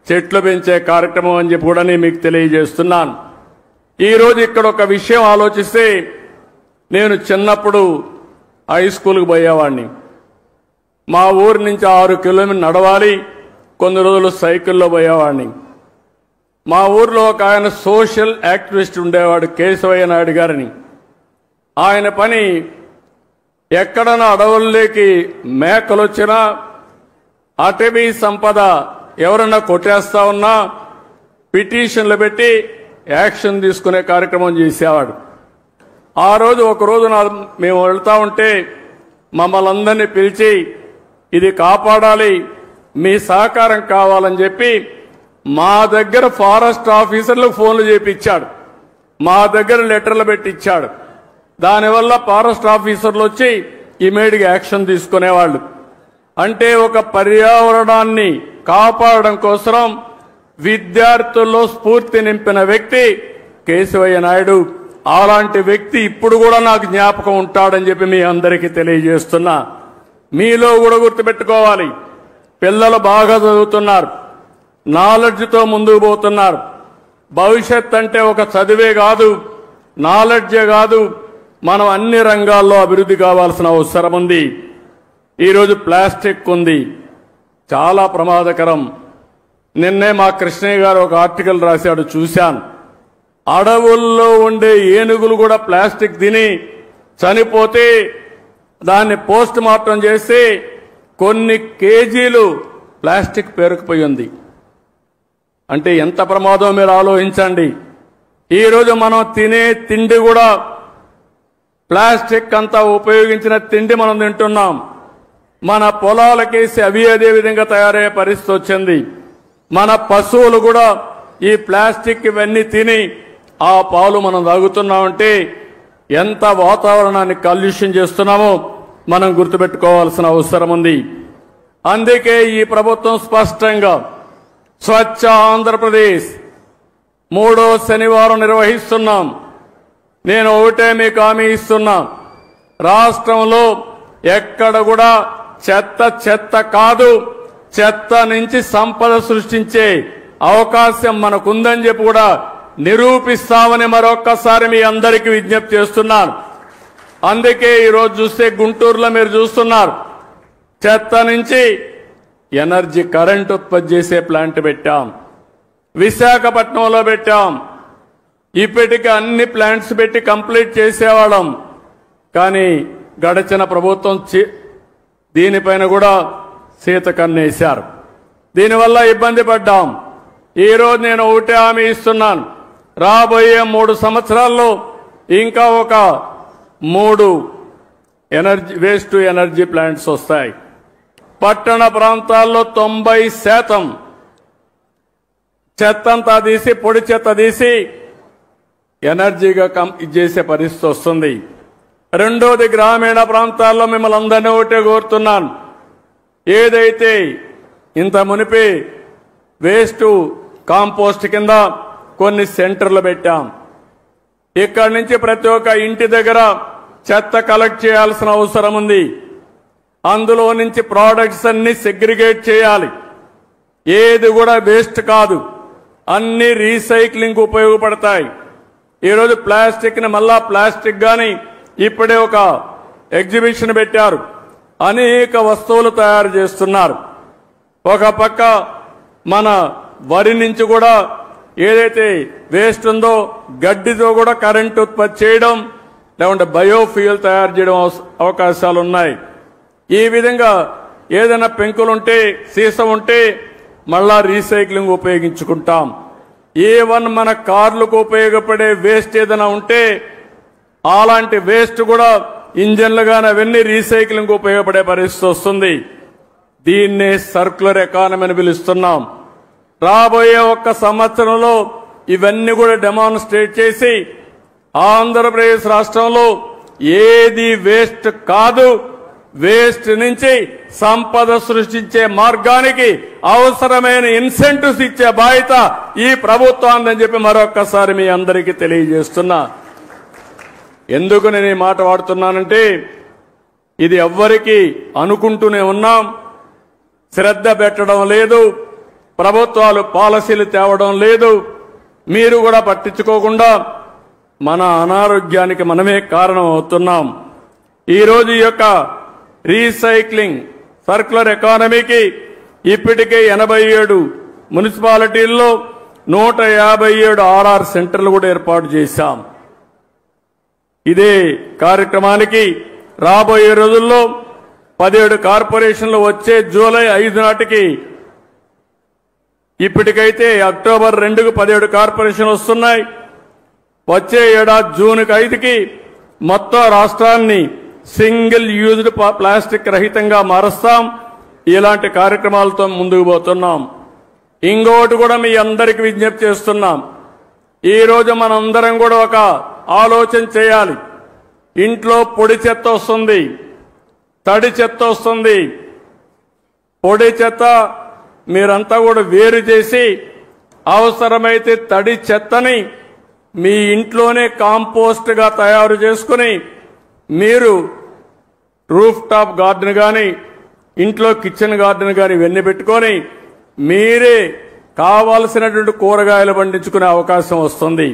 చెట్లు పెంచే కార్యక్రమం అని చెప్పి కూడా నేను మీకు తెలియజేస్తున్నాను. ఈరోజు ఇక్కడ ఒక విషయం ఆలోచిస్తే, నేను చిన్నప్పుడు హై స్కూల్కి పోయేవాడిని. మా ఊరి నుంచి 6 కిలోమీటర్లు నడవాలి, కొన్ని రోజులు సైకిల్లో పోయేవాడిని. మా ఊర్లో ఒక ఆయన సోషల్ యాక్టివిస్ట్ ఉండేవాడు, కేశవయ్య నాయుడు గారిని. ఆయన పని ఎక్కడన్నా అడవుల్లోకి మేకలు వచ్చినా, అటవీ సంపద ఎవరన్నా కొట్టేస్తా ఉన్నా పిటిషన్లు పెట్టి యాక్షన్ తీసుకునే కార్యక్రమం చేసేవాడు. ఆ రోజు ఒకరోజు మేము వెళ్తా ఉంటే మమ్మల్ని అందరినీ పిలిచి ఇది కాపాడాలి, మీ సహకారం కావాలని చెప్పి మా దగ్గర ఫారెస్ట్ ఆఫీసర్లకు ఫోన్లు చేపించాడు, మా దగ్గర లెటర్లు పెట్టించాడు. దానివల్ల ఫారెస్ట్ ఆఫీసర్లు వచ్చి ఇమీడియట్గా యాక్షన్ తీసుకునేవాళ్ళు. అంటే ఒక పర్యావరణాన్ని కాపాడడం కోసం విద్యార్థుల్లో స్ఫూర్తి నింపిన వ్యక్తి కేశవయ్య నాయుడు. అలాంటి వ్యక్తి ఇప్పుడు కూడా నాకు జ్ఞాపకం ఉంటాడని చెప్పి మీ అందరికీ తెలియజేస్తున్నా. మీలో కూడా గుర్తుపెట్టుకోవాలి, పిల్లలు బాగా చదువుతున్నారు, నాలెడ్జ్తో ముందుకు పోతున్నారు. భవిష్యత్ అంటే ఒక చదివే కాదు, నాలెడ్జే కాదు, మనం అన్ని రంగాల్లో అభివృద్ధి కావాల్సిన అవసరం ఉంది. ఈరోజు ప్లాస్టిక్ ఉంది, చాలా ప్రమాదకరం. నిన్నే మా కృష్ణయ్య గారు ఒక ఆర్టికల్ రాశాడు, చూశాను. అడవుల్లో ఉండే ఏనుగులు కూడా ప్లాస్టిక్ తిని చనిపోతే దాన్ని పోస్ట్ మార్టం చేసి కొన్ని కేజీలు ప్లాస్టిక్ పేరుకుపోయింది. అంటే ఎంత ప్రమాదం మీరు ఆలోచించండి. ఈరోజు మనం తినే తిండి కూడా ప్లాస్టిక్ అంతా ఉపయోగించిన తిండి మనం తింటున్నాం. మన పొలాలకేసి అవి అదే విధంగా తయారయ్యే పరిస్థితి వచ్చింది. మన పశువులు కూడా ఈ ప్లాస్టిక్ ఇవన్నీ తిని ఆ పాలు మనం తాగుతున్నామంటే ఎంత వాతావరణాన్ని కాలుష్యం చేస్తున్నామో మనం గుర్తుపెట్టుకోవాల్సిన అవసరం ఉంది. అందుకే ఈ ప్రభుత్వం స్పష్టంగా స్వచ్ఛ ఆంధ్రప్రదేశ్ 3వ శనివారం నిర్వహిస్తున్నాం. నేను ఒకటే మీకు హామీ ఇస్తున్నా, రాష్ట్రంలో ఎక్కడ కూడా చెత్త కాదు, చెత్త నుంచి సంపద సృష్టించే అవకాశం మనకుందని చెప్పి కూడా నిరూపిస్తామని మరొక్కసారి మీ అందరికీ విజ్ఞప్తి చేస్తున్నాను. అందుకే ఈరోజు చూస్తే గుంటూరులో మీరు చూస్తున్నారు, చెత్త నుంచి ఎనర్జీ కరెంట్ ఉత్పత్తి చేసే ప్లాంట్ పెట్టాం. విశాఖపట్నంలో పెట్టాం. ఇప్పటికీ అన్ని ప్లాంట్స్ పెట్టి కంప్లీట్ చేసేవాళ్ళం. కానీ గడిచిన ప్రభుత్వం దీనిపైన కూడా సీత కన్నేశారు. దీనివల్ల ఇబ్బంది పడ్డాం. ఈరోజు నేను ఒకటే హామీ ఇస్తున్నాను, రాబోయే 3 సంవత్సరాల్లో ఇంకా ఒక 3 వేస్ట్ టు ఎనర్జీ ప్లాంట్స్ వస్తాయి. పట్టణ ప్రాంతాల్లో 90% చెత్తంతా తీసి, పొడి చెత్త తీసి ఎనర్జీగా చేసే పరిస్థితి వస్తుంది. రెండోది, గ్రామీణ ప్రాంతాల్లో మిమ్మల్ని అందరినీ ఒకటే కోరుతున్నాను, ఏదైతే ఇంత మునిపి వేస్ట్ కాంపోస్ట్ కింద కొన్ని సెంటర్లు పెట్టాం. ఇక్కడి నుంచి ప్రతి ఒక్క ఇంటి దగ్గర చెత్త కలెక్ట్ చేయాల్సిన అవసరం ఉంది. అందులో నుంచి ప్రోడక్ట్స్ అన్ని సెగ్రిగేట్ చేయాలి. ఏది కూడా వేస్ట్ కాదు, అన్ని రీసైక్లింగ్ ఉపయోగపడతాయి. ఈరోజు ప్లాస్టిక్ ని మళ్ళా ప్లాస్టిక్ గాని ఇప్పుడే ఒక ఎగ్జిబిషన్ పెట్టారు, అనేక వస్తువులు తయారు చేస్తున్నారు. ఒక పక్క మన వరి నుంచి కూడా ఏదైతే వేస్ట్ ఉందో గడ్డితో కూడా కరెంట్ ఉత్పత్తి చేయడం, లేకుంటే బయోఫ్యూయల్ తయారు చేయడం అవకాశాలు ఉన్నాయి. ఈ విధంగా ఏదైనా పెంకులుంటే, సీసం ఉంటే మళ్ళా రీసైక్లింగ్ ఉపయోగించుకుంటాం. ఈవెన్ మన కార్లకు ఉపయోగపడే వేస్ట్ ఏదైనా ఉంటే అలాంటి వేస్ట్ కూడా ఇంజన్లు కానీ అవన్నీ రీసైక్లింగ్ ఉపయోగపడే పరిస్థితి వస్తుంది. దీన్నే సర్క్యులర్ ఎకానమీ అని పిలుస్తున్నాం. రాబోయే 1 సంవత్సరంలో ఇవన్నీ కూడా డెమాన్స్ట్రేట్ చేసి ఆంధ్రప్రదేశ్ రాష్ట్రంలో ఏది వేస్ట్ కాదు, వేస్ట్ నుంచి సంపద సృష్టించే మార్గానికి అవసరమైన ఇన్సెంటివ్స్ ఇచ్చే బాధ్యత ఈ ప్రభుత్వాన్ని చెప్పి మరొక్కసారి మీ అందరికీ తెలియజేస్తున్నా. ఎందుకు నేను ఈ మాట వాడుతున్నానంటే, ఇది ఎవ్వరికి అనుకుంటూనే ఉన్నాం, శ్రద్ధ పెట్టడం లేదు, ప్రభుత్వాలు పాలసీలు తేవడం లేదు, మీరు కూడా పట్టించుకోకుండా మన అనారోగ్యానికి మనమే కారణం అవుతున్నాం. ఈరోజు ఈ యొక్క రీసైక్లింగ్ సర్క్యులర్ ఎకానమీకి ఇప్పటికే 87 మున్సిపాలిటీల్లో 157 ఆర్ఆర్ సెంటర్లు కూడా ఏర్పాటు చేశాం. ఇదే కార్యక్రమానికి రాబోయే రోజుల్లో 17 కార్పొరేషన్లు వచ్చే జూలై 5 నాటికి, ఇప్పటికైతే అక్టోబర్ 2కు 17 కార్పొరేషన్లు వస్తున్నాయి. వచ్చే ఏడాది జూన్ 5కి మొత్తం రాష్ట్రాన్ని సింగిల్ యూజ్డ్ ప్లాస్టిక్ రహితంగా మారుస్తాం. ఇలాంటి కార్యక్రమాలతో ముందుకు పోతున్నాం. ఇంకోటి కూడా మీ అందరికీ విజ్ఞప్తి చేస్తున్నాం, ఈరోజు మనందరం కూడా ఒక ఆలోచన చేయాలి. ఇంట్లో పొడి చెత్త వస్తుంది, తడి చెత్త వస్తుంది. పొడి చెత్త మీరంతా కూడా వేరు చేసి అవసరమైతే తడి చెత్తని మీ ఇంట్లోనే కాంపోస్ట్ గా తయారు చేసుకుని మీరు రూఫ్ టాప్ గార్డెన్ కానీ, ఇంట్లో కిచెన్ గార్డెన్ కానీ ఇవన్నీ పెట్టుకొని మీరే కావాల్సినటువంటి కూరగాయలు పండించుకునే అవకాశం వస్తుంది.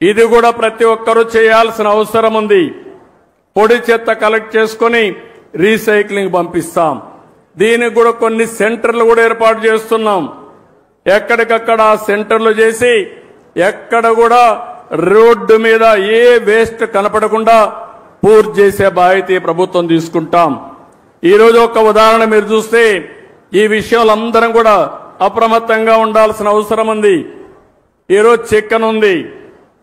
ఇది కూడా ప్రతి ఒక్కరూ చేయాల్సిన అవసరం ఉంది. పొడి చెత్త కలెక్ట్ చేసుకొని రీసైక్లింగ్ పంపిస్తాం. దీనికి కూడా కొన్ని సెంటర్లు కూడా ఏర్పాటు చేస్తున్నాం. ఎక్కడికక్కడ ఆ సెంటర్లు చేసి ఎక్కడ కూడా రోడ్డు మీద ఏ వేస్ట్ కనపడకుండా పూర్తి చేసే బాధ్యత ప్రభుత్వం తీసుకుంటాం. ఈరోజు ఒక ఉదాహరణ మీరు చూస్తే ఈ విషయంలో అందరం కూడా అప్రమత్తంగా ఉండాల్సిన అవసరం ఉంది. ఈరోజు చికెన్ ఉంది,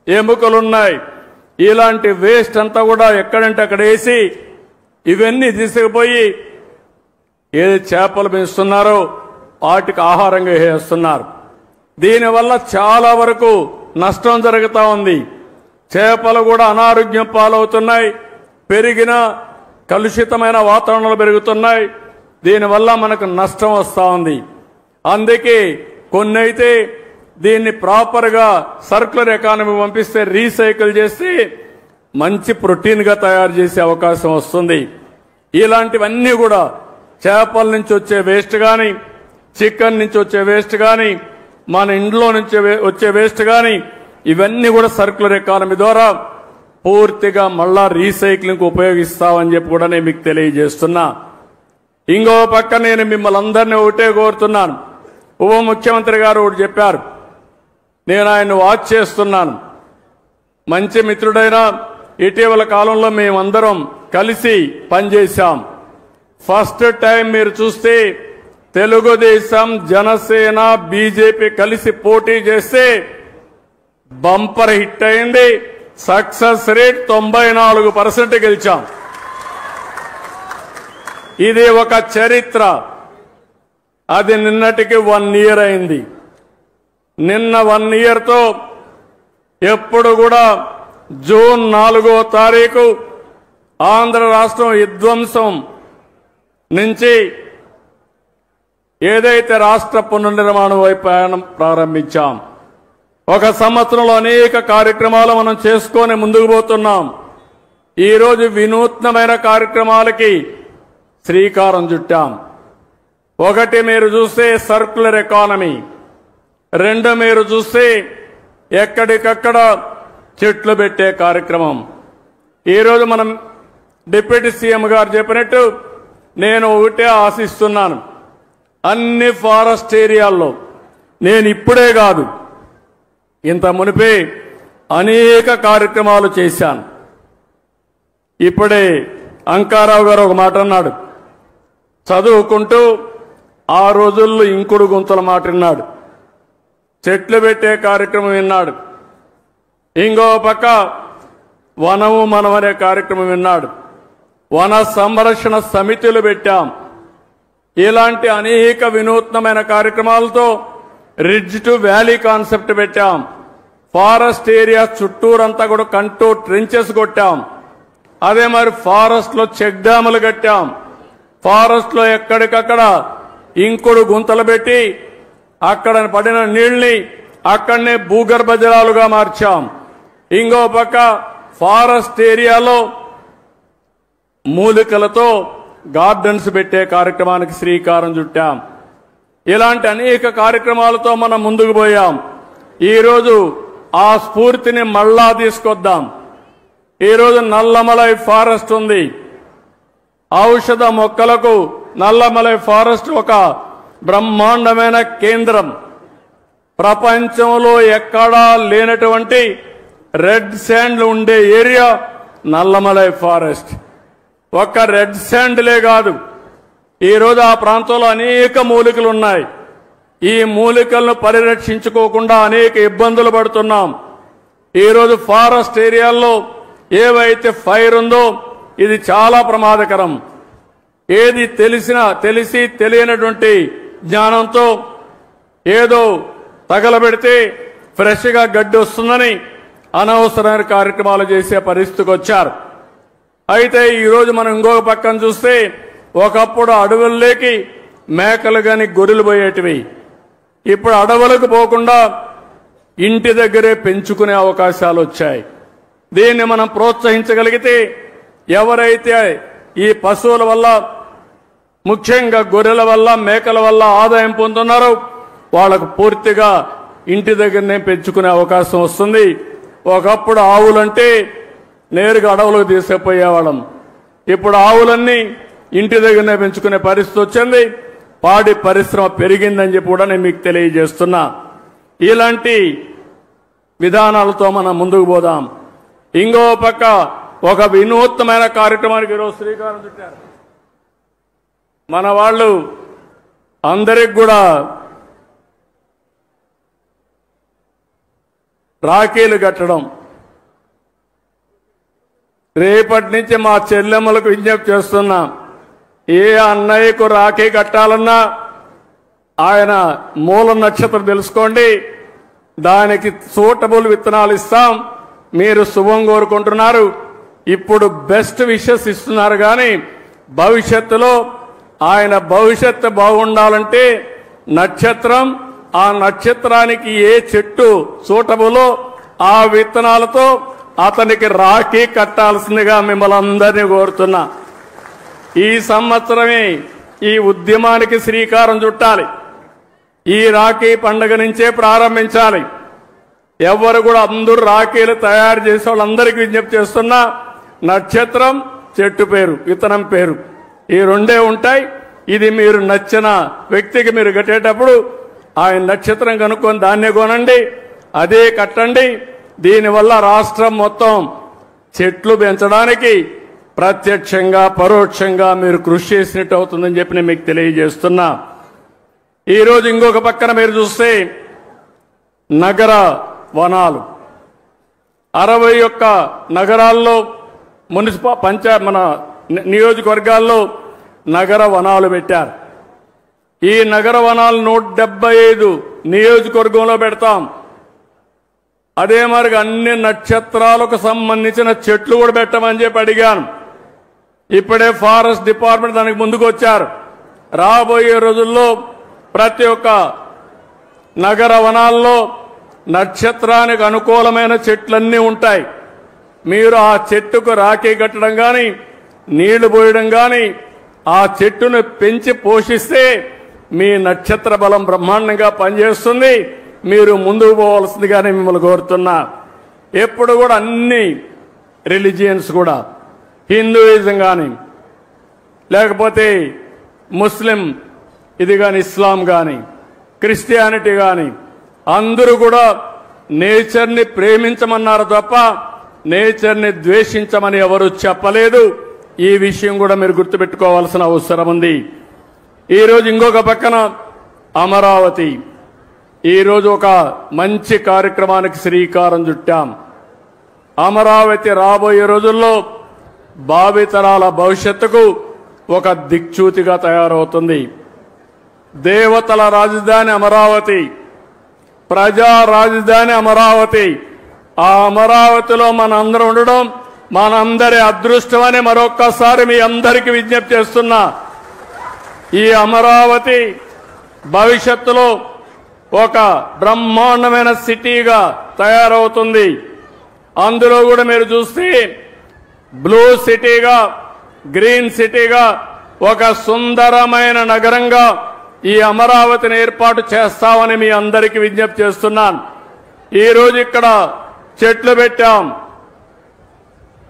ఎముకలున్నాయి, ఇలాంటి వేస్ట్ అంతా కూడా ఎక్కడంటే అక్కడ వేసి ఇవన్నీ తీసుకుపోయి ఏది చేపలు పెంచుతున్నారో వాటికి ఆహారంగా వేస్తున్నారు. దీనివల్ల చాలా వరకు నష్టం జరుగుతూ ఉంది. చేపలు కూడా అనారోగ్యం పాలవుతున్నాయి. పెరిగిన కలుషితమైన వాతావరణంలో పెరుగుతున్నాయి. దీనివల్ల మనకు నష్టం వస్తూ ఉంది. అందుకే కొన్ని అయితే దీన్ని ప్రాపర్గా సర్క్యులర్ ఎకానమీ పంపిస్తే రీసైకిల్ చేసి మంచి ప్రోటీన్గా తయారు చేసే అవకాశం వస్తుంది. ఇలాంటివన్నీ కూడా చేపల నుంచి వచ్చే వేస్ట్ కానీ, చికెన్ నుంచి వచ్చే వేస్ట్ కానీ, మన ఇంట్లో నుంచి వచ్చే వేస్ట్ కానీ ఇవన్నీ కూడా సర్క్యులర్ ఎకానమీ ద్వారా పూర్తిగా మళ్ళా రీసైక్లింగ్ ఉపయోగిస్తామని చెప్పి కూడా నేను మీకు తెలియజేస్తున్నా. ఇంకో పక్క నేను మిమ్మల్ని అందరినీ ఒకటే కోరుతున్నాను. ఉప ముఖ్యమంత్రి గారు ఒకటి చెప్పారు, నేను ఆయన్ని వాచ్ చేస్తున్నాను. మంచి మిత్రుడైన ఇటీవల కాలంలో మేమందరం కలిసి పనిచేశాం. ఫస్ట్ టైం మీరు చూస్తే తెలుగుదేశం, జనసేన, బీజేపీ కలిసి పోటీ చేస్తే బంపర్ హిట్ అయింది. సక్సెస్ రేట్ 94% గెలిచాం. ఇది ఒక చరిత్ర. అది నిన్నటికి 1 year అయింది. నిన్న 1 yearతో ఎప్పుడు కూడా జూన్ 4వ తారీఖు ఆంధ్ర రాష్ట్రం విధ్వంసం నుంచి ఏదైతే రాష్ట్ర పునర్నిర్మాణం వైపు ప్రయాణం ప్రారంభించాం. ఒక సంవత్సరంలో అనేక కార్యక్రమాలు మనం చేసుకొని ముందుకు పోతున్నాం. ఈరోజు వినూత్నమైన కార్యక్రమాలకి శ్రీకారం చుట్టాం. ఒకటి మీరు చూస్తే సర్క్యులర్ ఎకానమీ, 2 మీరు చూస్తే ఎక్కడికక్కడ చెట్లు పెట్టే కార్యక్రమం. ఈరోజు మనం డిప్యూటీ సీఎం గారు చెప్పినట్టు నేను ఒకటే ఆశిస్తున్నాను, అన్ని ఫారెస్ట్ ఏరియాల్లో నేను ఇప్పుడే కాదు ఇంత మునిపే అనేక కార్యక్రమాలు చేశాను. ఇప్పుడే అంకారావు గారు ఒక మాట అన్నాడు, చదువుకుంటూ ఆ రోజుల్లో ఇంకుడు గుంతల మాట విన్నాడు, చెట్లు పెట్టే కార్యక్రమం విన్నాడు, ఇంకో పక్క వనము మనం అనే కార్యక్రమం విన్నాడు, వన సంరక్షణ సమితులు పెట్టాం. ఇలాంటి అనేక వినూత్నమైన కార్యక్రమాలతో రిడ్జ్ టు వ్యాలీ కాన్సెప్ట్ పెట్టాం. ఫారెస్ట్ ఏరియా చుట్టూరంతా కూడా కంట్రోల్ ట్రెంచెస్ కొట్టాం. అదే మరి ఫారెస్ట్ లో చెక్ డ్యాములు కట్టాం. ఫారెస్ట్ లో ఎక్కడికక్కడ ఇంకుడు గుంతలు పెట్టి అక్కడ పడిన నీళ్ని అక్కడనే భూగర్భ జలాలుగా మార్చాం. ఇంకో పక్క ఫారెస్ట్ ఏరియాలో మూలికలతో గార్డెన్స్ పెట్టే కార్యక్రమానికి శ్రీకారం చుట్టాం. ఇలాంటి అనేక కార్యక్రమాలతో మనం ముందుకు పోయాం. ఈరోజు ఆ స్ఫూర్తిని మళ్ళా తీసుకొద్దాం. ఈరోజు నల్లమలై ఫారెస్ట్ ఉంది. ఔషధ మొక్కలకు నల్లమలై ఫారెస్ట్ ఒక బ్రహ్మాండమైన కేంద్రం. ప్రపంచంలో ఎక్కడా లేనటువంటి రెడ్ శాండ్ ఉండే ఏరియా నల్లమలై ఫారెస్ట్. ఒక్క రెడ్ శాండ్లే కాదు, ఈరోజు ఆ ప్రాంతంలో అనేక మూలికలు ఉన్నాయి. ఈ మూలికలను పరిరక్షించుకోకుండా అనేక ఇబ్బందులు పడుతున్నాం. ఈరోజు ఫారెస్ట్ ఏరియాల్లో ఏవైతే ఫైర్ ఉందో ఇది చాలా ప్రమాదకరం. ఏది తెలిసి తెలియనటువంటి జ్ఞానంతో ఏదో తగలబెడితే ఫ్రెష్గా గడ్డి వస్తుందని అనవసరమైన కార్యక్రమాలు చేసే పరిస్థితికి వచ్చారు. అయితే ఈరోజు మనం ఇంకొక పక్కన చూస్తే ఒకప్పుడు అడవుల్లోకి మేకలు గాని గొర్రెలు పోయేటివి. ఇప్పుడు అడవులకు పోకుండా ఇంటి దగ్గరే పెంచుకునే అవకాశాలు వచ్చాయి. దీన్ని మనం ప్రోత్సహించగలిగితే ఎవరైతే ఈ పశువుల వల్ల ముఖ్యంగా గొర్రెల వల్ల మేకల వల్ల ఆదాయం పొందుతున్నారో వాళ్లకు పూర్తిగా ఇంటి దగ్గరనే పెంచుకునే అవకాశం వస్తుంది. ఒకప్పుడు ఆవులంటే నేరుగా అడవులకు తీసుకుపోయేవాళ్ళం. ఇప్పుడు ఆవులన్నీ ఇంటి దగ్గరనే పెంచుకునే పరిస్థితి వచ్చింది. పాడి పరిశ్రమ పెరిగిందని చెప్పి కూడా నేను మీకు తెలియజేస్తున్నా. ఇలాంటి విధానాలతో మనం ముందుకు పోదాం. ఇంకో పక్క ఒక వినూత్నమైన కార్యక్రమానికి ఈరోజు శ్రీకారం చుట్టారు. మన వాళ్ళు అందరికి కూడా రాఖీలు కట్టడం. రేపటి నుంచి మా చెల్లెమ్మలకు విజ్ఞప్తి చేస్తున్నా, ఏ అన్నయ్యకు రాఖీ కట్టాలన్నా ఆయన మూల నక్షత్రం తెలుసుకోండి, దానికి సూటబుల్ విత్తనాలు ఇస్తాం. మీరు శుభం కోరుకుంటున్నారు, ఇప్పుడు బెస్ట్ విషెస్ ఇస్తున్నారు. కానీ భవిష్యత్తులో ఆయన భవిష్యత్తు బాగుండాలంటే నక్షత్రం, ఆ నక్షత్రానికి ఏ చెట్టు సూటబులో ఆ విత్తనాలతో అతనికి రాఖీ కట్టాల్సిందిగా మిమ్మల్ని అందరినీ కోరుతున్నా. ఈ సంవత్సరమే ఈ ఉద్యమానికి శ్రీకారం చుట్టాలి. ఈ రాఖీ పండుగ నుంచే ప్రారంభించాలి. ఎవరు కూడా అందరూ రాఖీలు తయారు చేసే వాళ్ళందరికీ విజ్ఞప్తి చేస్తున్నా, నక్షత్రం, చెట్టు పేరు, విత్తనం పేరు, ఈ రెండే ఉంటాయి. ఇది మీరు నచ్చిన వ్యక్తికి మీరు కట్టేటప్పుడు ఆయన నక్షత్రం కనుక్కొని దాన్నే కొనండి, అదే కట్టండి. దీనివల్ల రాష్ట్రం మొత్తం చెట్లు పెంచడానికి ప్రత్యక్షంగా పరోక్షంగా మీరు కృషి చేసినట్టు అవుతుందని చెప్పి నేను మీకు తెలియజేస్తున్నా. ఈరోజు ఇంకొక పక్కన మీరు చూస్తే నగర వనాలు 61 నగరాల్లో మన నియోజకవర్గాల్లో నగర వనాలు పెట్టారు. ఈ నగర వనాలు 175 నియోజకవర్గంలో పెడతాం. అదే మరి అన్ని నక్షత్రాలకు సంబంధించిన చెట్లు కూడా పెట్టమని చెప్పి అడిగాను. ఇప్పుడే ఫారెస్ట్ డిపార్ట్మెంట్ దానికి ముందుకు వచ్చారు. రాబోయే రోజుల్లో ప్రతి ఒక్క నగర వనాల్లో నక్షత్రానికి అనుకూలమైన చెట్లన్నీ ఉంటాయి. మీరు ఆ చెట్టుకు రాఖీ కట్టడం కానీ, నీళ్లు పోయడం కానీ, ఆ చెట్టును పెంచి పోషిస్తే మీ నక్షత్ర బలం బ్రహ్మాండంగా పనిచేస్తుంది. మీరు ముందుకు పోవాల్సిందిగానే మిమ్మల్ని కోరుతున్నా. ఎప్పుడు కూడా అన్ని రిలీజియన్స్ కూడా, హిందూయిజం కానీ, లేకపోతే ముస్లిం ఇది కానీ, ఇస్లాం కానీ, క్రిస్టియానిటీ కానీ, అందరూ కూడా నేచర్ని ప్రేమించమన్నారు తప్ప నేచర్ని ద్వేషించమని ఎవరు చెప్పలేదు. ఈ విషయం కూడా మీరు గుర్తుపెట్టుకోవాల్సిన అవసరం ఉంది. ఈరోజు ఇంకొక పక్కన అమరావతి, ఈరోజు ఒక మంచి కార్యక్రమానికి శ్రీకారం చుట్టాం. అమరావతి రాబోయే రోజుల్లో భావితరాల భవిష్యత్తుకు ఒక దిక్చూతిగా తయారవుతుంది. దేవతల రాజధాని అమరావతి, ప్రజా రాజధాని అమరావతి. ఆ అమరావతిలో మనందరం ఉండడం మనందరి అదృష్టమని మరొక్కసారి మీ అందరికీ విజ్ఞప్తి చేస్తున్నా. ఈ అమరావతి భవిష్యత్తులో ఒక బ్రహ్మాండమైన సిటీగా తయారవుతుంది. అందులో కూడా మీరు చూస్తే బ్లూ సిటీగా, గ్రీన్ సిటీగా, ఒక సుందరమైన నగరంగా ఈ అమరావతిని ఏర్పాటు చేస్తామని మీ అందరికీ విజ్ఞప్తి చేస్తున్నాను. ఈరోజు ఇక్కడ చెట్లు పెట్టాం.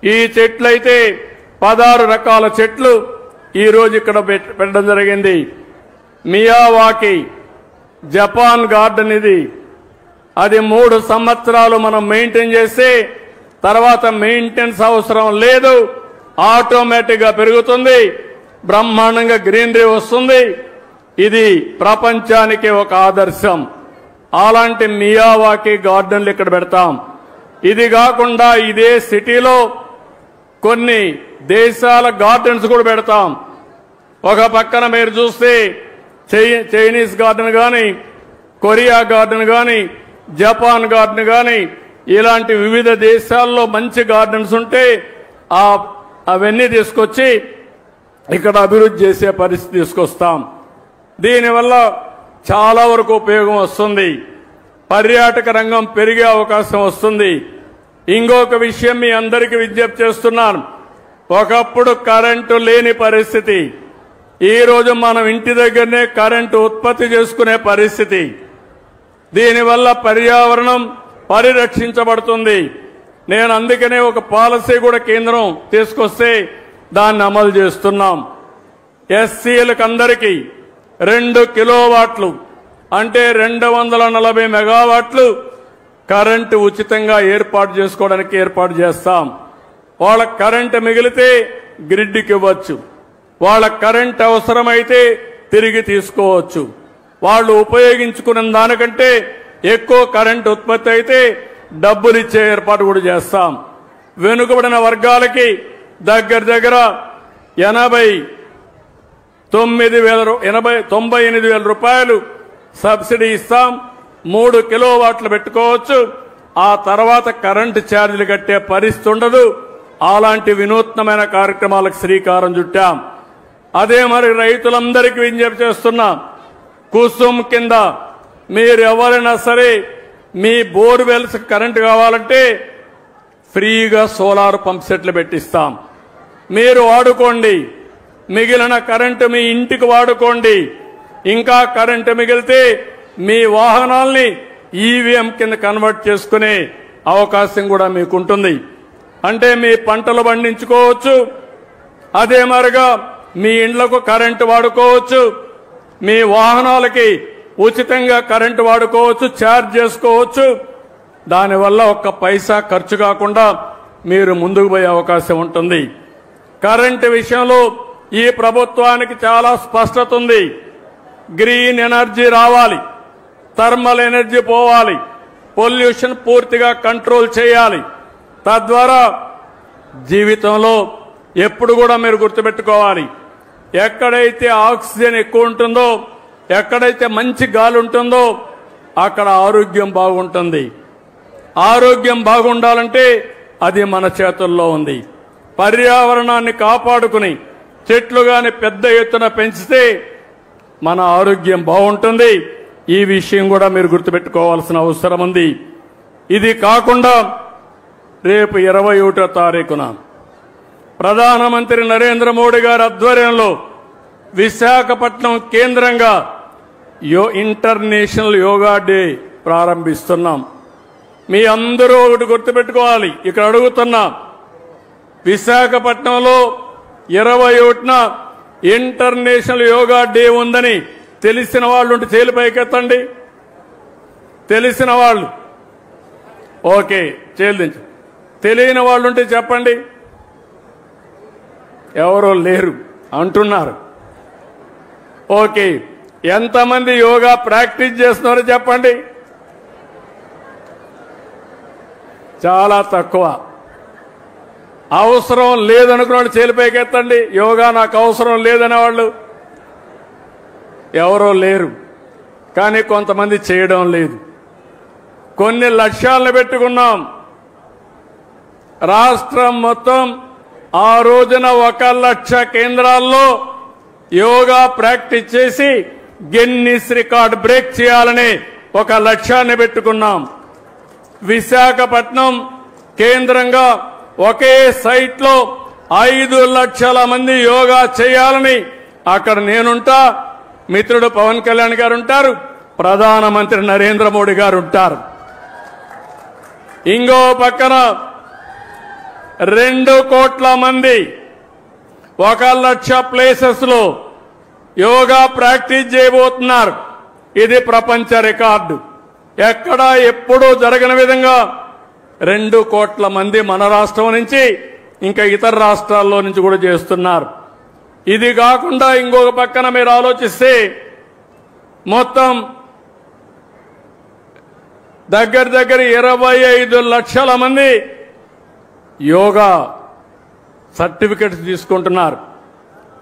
ఈ చెట్లయితే 16 రకాల చెట్లు ఈరోజు ఇక్కడ పెట్టడం జరిగింది. మియావాకి జపాన్ గార్డెన్ ఇది. అది 3 సంవత్సరాలు మనం మెయింటైన్ చేస్తే తర్వాత మెయింటెనెన్స్ అవసరం లేదు, ఆటోమేటిక్గా పెరుగుతుంది, బ్రహ్మాండంగా గ్రీనరీ వస్తుంది. ఇది ప్రపంచానికి ఒక ఆదర్శం. అలాంటి మియావాకి గార్డెన్లు ఇక్కడ పెడతాం. ఇది కాకుండా ఇదే సిటీలో కొన్ని దేశాల గార్డెన్స్ కూడా పెడతాం. ఒక పక్కన మీరు చూస్తే చైనీస్ గార్డెన్ కానీ, కొరియా గార్డెన్ కానీ, జపాన్ గార్డెన్ కానీ, ఇలాంటి వివిధ దేశాల్లో మంచి గార్డెన్స్ ఉంటే అవన్నీ తీసుకొచ్చి ఇక్కడ అభివృద్ధి చేసే పరిస్థితి తీసుకొస్తాం. దీనివల్ల చాలా వరకు ఉపయోగం వస్తుంది. పర్యాటక రంగం పెరిగే అవకాశం వస్తుంది. ఇంకొక విషయం మీ అందరికీ విజ్ఞప్తి చేస్తున్నాను. ఒకప్పుడు కరెంటు లేని పరిస్థితి, ఈరోజు మనం ఇంటి దగ్గరనే కరెంటు ఉత్పత్తి చేసుకునే పరిస్థితి. దీనివల్ల పర్యావరణం పరిరక్షించబడుతుంది. నేను అందుకనే ఒక పాలసీ కూడా కేంద్రం తీసుకొస్తే దాన్ని అమలు చేస్తున్నాం. ఎస్సీలకు అందరికీ 2 కిలోవాట్లు అంటే 240 మెగావాట్లు కరెంటు ఉచితంగా ఏర్పాటు చేస్తాం. వాళ్ళ కరెంటు మిగిలితే గ్రిడ్కి ఇవ్వచ్చు, వాళ్ళ కరెంట్ అవసరమైతే తిరిగి తీసుకోవచ్చు. వాళ్ళు ఉపయోగించుకున్న దానికంటే ఎక్కువ కరెంటు ఉత్పత్తి అయితే డబ్బులు ఇచ్చే ఏర్పాటు కూడా చేస్తాం. వెనుకబడిన వర్గాలకి దగ్గర 98,000 రూపాయలు సబ్సిడీ ఇస్తాం. 3 కిలోవాట్లు పెట్టుకోవచ్చు. ఆ తర్వాత కరెంటు ఛార్జీలు కట్టే పరిస్థితి ఉండదు. అలాంటి వినూత్నమైన కార్యక్రమాలకు శ్రీకారం చుట్టాం. అదే మరి రైతులందరికీ విజ్ఞప్తి చేస్తున్నాం. కుసుమ్ కింద మీరు ఎవరైనా సరే మీ బోర్వెల్స్ కరెంటు కావాలంటే ఫ్రీగా సోలార్ పంప్ సెట్లు పెట్టిస్తాం. మీరు వాడుకోండి. మిగిలిన కరెంటు మీ ఇంటికి వాడుకోండి. ఇంకా కరెంటు మిగిలితే మీ వాహనాల్ని ఈవీఎం కింద కన్వర్ట్ చేసుకునే అవకాశం కూడా మీకుంటుంది. అంటే మీ పంటలు పండించుకోవచ్చు, అదే మరిగా మీ ఇండ్లకు కరెంటు వాడుకోవచ్చు, మీ వాహనాలకి ఉచితంగా కరెంటు వాడుకోవచ్చు, ఛార్జ్ చేసుకోవచ్చు. దానివల్ల ఒక్క పైసా ఖర్చు కాకుండా మీరు ముందుకు పోయే అవకాశం ఉంటుంది. కరెంటు విషయంలో ఈ ప్రభుత్వానికి చాలా స్పష్టత ఉంది. గ్రీన్ ఎనర్జీ రావాలి, థర్మల్ ఎనర్జీ పోవాలి, పొల్యూషన్ పూర్తిగా కంట్రోల్ చేయాలి. తద్వారా జీవితంలో ఎప్పుడు కూడా మీరు గుర్తుపెట్టుకోవాలి, ఎక్కడైతే ఆక్సిజన్ ఎక్కువ ఉంటుందో, ఎక్కడైతే మంచి గాలి ఉంటుందో అక్కడ ఆరోగ్యం బాగుంటుంది. ఆరోగ్యం బాగుండాలంటే అది మన చేతుల్లో ఉంది. పర్యావరణాన్ని కాపాడుకుని చెట్లు గాని పెద్ద ఎత్తున పెంచితే మన ఆరోగ్యం బాగుంటుంది. ఈ విషయం కూడా మీరు గుర్తుపెట్టుకోవాల్సిన అవసరం ఉంది. ఇది కాకుండా రేపు 21వ తారీఖున ప్రధానమంత్రి నరేంద్ర మోడీ గారి ఆధ్వర్యంలో విశాఖపట్నం కేంద్రంగా ఇంటర్నేషనల్ యోగా డే ప్రారంభిస్తున్నాం. మీ అందరూ ఒకటి గుర్తుపెట్టుకోవాలి. ఇక్కడ అడుగుతున్నా, విశాఖపట్నంలో 21న ఇంటర్నేషనల్ యోగా డే ఉందని తెలిసిన వాళ్ళు ఉంటే చేలు పైకెత్తండి. తెలిసిన వాళ్ళు ఓకే చేలు దించు. తెలియని వాళ్ళు ఉంటే చెప్పండి. ఎవరో లేరు అంటున్నారు. ఓకే, ఎంతమంది యోగా ప్రాక్టీస్ చేస్తున్నారో చెప్పండి. చాలా తక్కువ. అవసరం లేదనుకున్న వాళ్ళు చేలిపైకెత్తండి. యోగా నాకు అవసరం లేదనే వాళ్ళు ఎవరో లేరు. కానీ కొంతమంది చేయడం లేదు. కొన్ని లక్ష్యాలను పెట్టుకున్నాం. రాష్ట్రం మొత్తం ఆ రోజున 1,00,000 కేంద్రాల్లో యోగా ప్రాక్టీస్ చేసి గిన్నిస్ రికార్డ్ బ్రేక్ చేయాలని ఒక లక్ష్యాన్ని పెట్టుకున్నాం. విశాఖపట్నం కేంద్రంగా ఒకే సైట్ లో 5 లక్షల మంది యోగా చేయాలని అక్కడ నేనుంటా, మిత్రుడు పవన్ కళ్యాణ్ గారు ఉంటారు, ప్రధానమంత్రి నరేంద్ర మోడీ గారు ఉంటారు. ఇంకో పక్కన 2 కోట్ల మంది 1,00,000 ప్లేసెస్ లో యోగా ప్రాక్టీస్ చేయబోతున్నారు. ఇది ప్రపంచ రికార్డు. ఎక్కడా ఎప్పుడూ జరగని విధంగా 2 కోట్ల మంది మన రాష్ట్రం నుంచి ఇంకా ఇతర రాష్ట్రాల్లో నుంచి కూడా చేస్తున్నారు. ఇది కాకుండా ఇంకొక పక్కన మీరు ఆలోచిస్తే మొత్తం దగ్గర 25 లక్షల మంది యోగా సర్టిఫికెట్స్ తీసుకుంటున్నారు.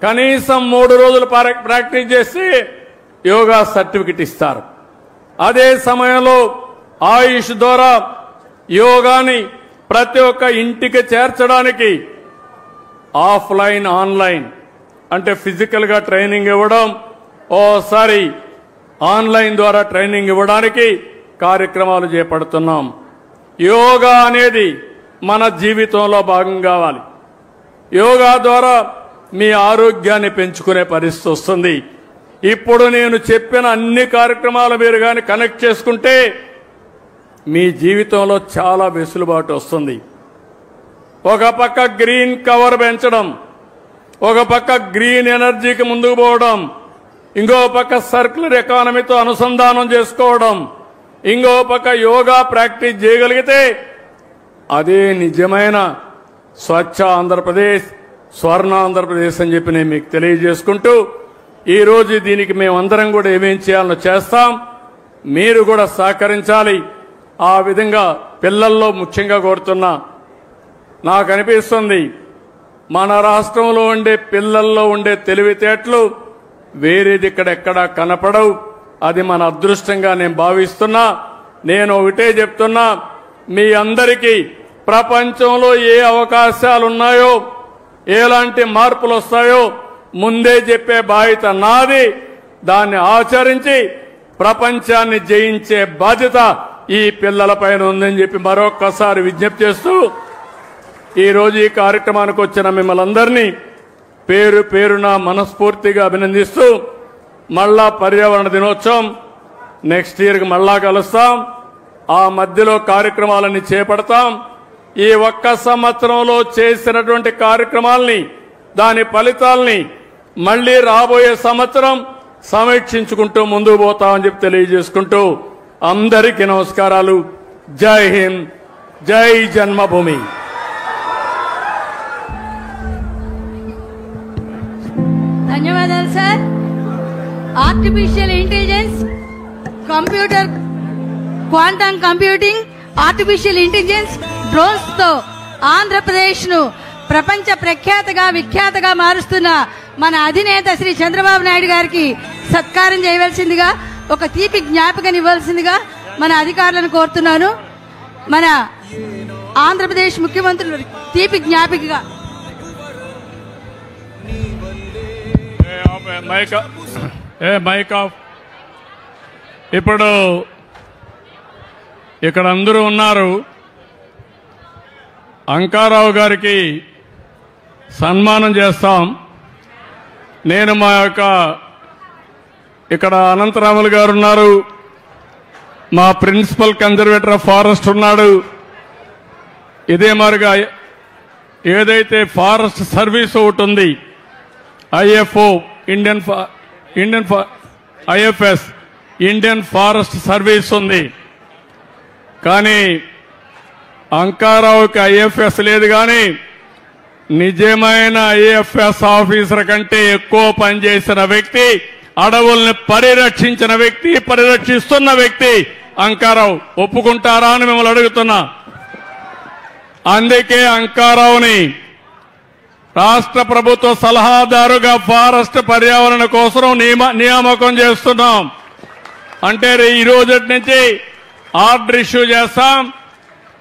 కనీసం 3 రోజులు ప్రాక్టీస్ చేసి యోగా సర్టిఫికెట్ ఇస్తారు. అదే సమయంలో ఆయుష్ ద్వారా యోగాని ప్రతి ఒక్క ఇంటికి చేర్చడానికి ఆఫ్లైన్ ఆన్లైన్ అంటే ఫిజికల్ గా ట్రైనింగ్ ఇవ్వడం, ఓసారి ఆన్లైన్ ద్వారా ట్రైనింగ్ ఇవ్వడానికి కార్యక్రమాలు చేపడుతున్నాం. యోగా అనేది మన జీవితంలో భాగం కావాలి. యోగా ద్వారా మీ ఆరోగ్యాన్ని పెంచుకునే పరిస్థితి వస్తుంది. ఇప్పుడు నేను చెప్పిన అన్ని కార్యక్రమాలు మీరు కానీ కనెక్ట్ చేసుకుంటే మీ జీవితంలో చాలా వెసులుబాటు వస్తుంది. ఒక పక్క గ్రీన్ కవర్ పెంచడం, ఒక పక్క గ్రీన్ ఎనర్జీకి ముందుకు పోవడం, ఇంకో పక్క సర్క్యులర్ ఎకానమీతో అనుసంధానం చేసుకోవడం, ఇంకో పక్క యోగా ప్రాక్టీస్ చేయగలిగితే అదే నిజమైన స్వచ్ఛ ఆంధ్రప్రదేశ్, స్వర్ణ ఆంధ్రప్రదేశ్ అని చెప్పి నేను మీకు తెలియజేసుకుంటూ ఈరోజు దీనికి మేమందరం కూడా ఏమేం చేయాలో చేస్తాం. మీరు కూడా సహకరించాలి. ఆ విధంగా పిల్లల్లో ముఖ్యంగా కోరుతున్నా, నాకు అనిపిస్తుంది మన రాష్ట్రంలో ఉండే పిల్లల్లో ఉండే తెలివితేటలు వేరేది ఇక్కడెక్కడా కనపడవు. అది మన అదృష్టంగా నేను భావిస్తున్నా. నేను ఒకటే చెప్తున్నా, మీ అందరికీ ప్రపంచంలో ఏ అవకాశాలున్నాయో, ఎలాంటి మార్పులు వస్తాయో ముందే చెప్పే బాధ్యత నాది. దాన్ని ఆచరించి ప్రపంచాన్ని జయించే బాధ్యత ఈ పిల్లలపైన ఉందని చెప్పి మరొక్కసారి విజ్ఞప్తి చేస్తూ ఈరోజు ఈ కార్యక్రమానికి వచ్చిన మిమ్మల్ని అందరినీ పేరు పేరున మనస్ఫూర్తిగా అభినందిస్తూ మళ్ళా పర్యావరణ దినోత్సవం నెక్స్ట్ ఇయర్కి మళ్ళా కలుస్తాం. ఆ మధ్యలో కార్యక్రమాలన్నీ చేపడతాం. ఈ ఒక్క సంవత్సరంలో చేసినటువంటి కార్యక్రమాల్ని, దాని ఫలితాల్ని మళ్లీ రాబోయే సంవత్సరం సమీక్షించుకుంటూ ముందుకు పోతామని చెప్పి తెలియజేసుకుంటూ అందరికీ నమస్కారాలు. జై హింద్, జై జన్మభూమి. ధన్యవాదాలు sir. Artificial intelligence, computer, quantum computing, artificial intelligence, drones తో ఆంధ్రప్రదేశ్ ను ప్రపంచ విఖ్యాతగా మారుస్తున్న మన అధినేత శ్రీ చంద్రబాబు నాయుడు గారికి సత్కారం చేయవలసిందిగా, ఒక తీపి జ్ఞాపికను ఇవ్వాల్సిందిగా మన అధికారులను కోరుతున్నాను. మన ఆంధ్రప్రదేశ్ ముఖ్యమంత్రులు తీపి జ్ఞాపికగా మైక్ ఆఫ్. ఇప్పుడు ఇక్కడ అందరూ ఉన్నారు. అంకారావు గారికి సన్మానం చేస్తాం. నేను మా యొక్క ఇక్కడ అనంతరాములు గారు ఉన్నారు, మా ప్రిన్సిపల్ కన్జర్వేటర్ ఆఫ్ ఫారెస్ట్ ఉన్నాడు. ఇదే మాదిరిగా ఏదైతే ఫారెస్ట్ సర్వీస్ ఒకటి ఉంది, ఐఎఫ్ఓ ఐఎఫ్ఎస్ ఇండియన్ ఫారెస్ట్ సర్వీస్ ఉంది. కానీ అంకారావుకి ఐఎఫ్ఎస్ లేదు. కానీ నిజమైన ఐఎఫ్ఎస్ ఆఫీసర్ కంటే ఎక్కువ పనిచేసిన వ్యక్తి, అడవుల్ని పరిరక్షించిన వ్యక్తి, పరిరక్షిస్తున్న వ్యక్తి అంకారావు. ఒప్పుకుంటారా అని మిమ్మల్ని అడుగుతున్నా. అందుకే అంకారావుని రాష్ట్ర ప్రభుత్వ సలహాదారుగా ఫారెస్ట్ పర్యావరణ కోసం నియామకం చేస్తున్నాం. అంటే ఈ రోజు నుంచి ఆర్డర్ ఇష్యూ చేస్తాం.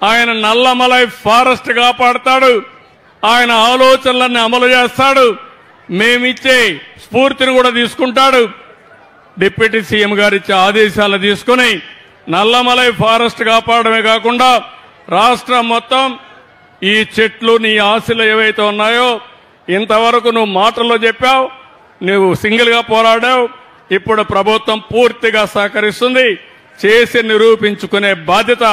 ఆయన నల్లమలై ఫారెస్ట్ కాపాడతాడు. ఆయన ఆలోచనలన్నీ అమలు చేస్తాడు. మేమిచ్చే స్ఫూర్తిని కూడా తీసుకుంటాడు. డిప్యూటీ సీఎం గారు ఇచ్చే ఆదేశాలు తీసుకుని నల్లమలై ఫారెస్ట్ కాపాడమే కాకుండా రాష్ట్రం మొత్తం ఈ చెట్లు, నీ ఆశలు ఏవైతే ఉన్నాయో, ఇంతవరకు నువ్వు మాటల్లో చెప్పావు, నువ్వు సింగిల్ గా పోరాడావు. ఇప్పుడు ప్రభుత్వం పూర్తిగా సహకరిస్తుంది. చేసి నిరూపించుకునే బాధ్యత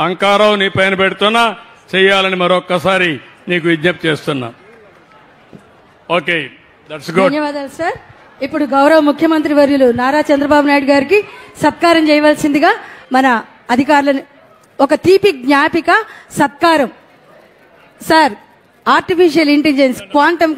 అంకారావు నీ పైన పెడుతున్నా, చేయాలని మరొక్కసారి నీకు విజ్ఞప్తి చేస్తున్నా. Okay, that's good. ధన్యవాదాలు సార్. ఇప్పుడు గౌరవ ముఖ్యమంత్రి వర్యులు నారా చంద్రబాబు నాయుడు గారికి సత్కారం చేయవలసిందిగా మన అధికారులను, ఒక తీపి జ్ఞాపిక సత్కారం. Sir, artificial intelligence, quantum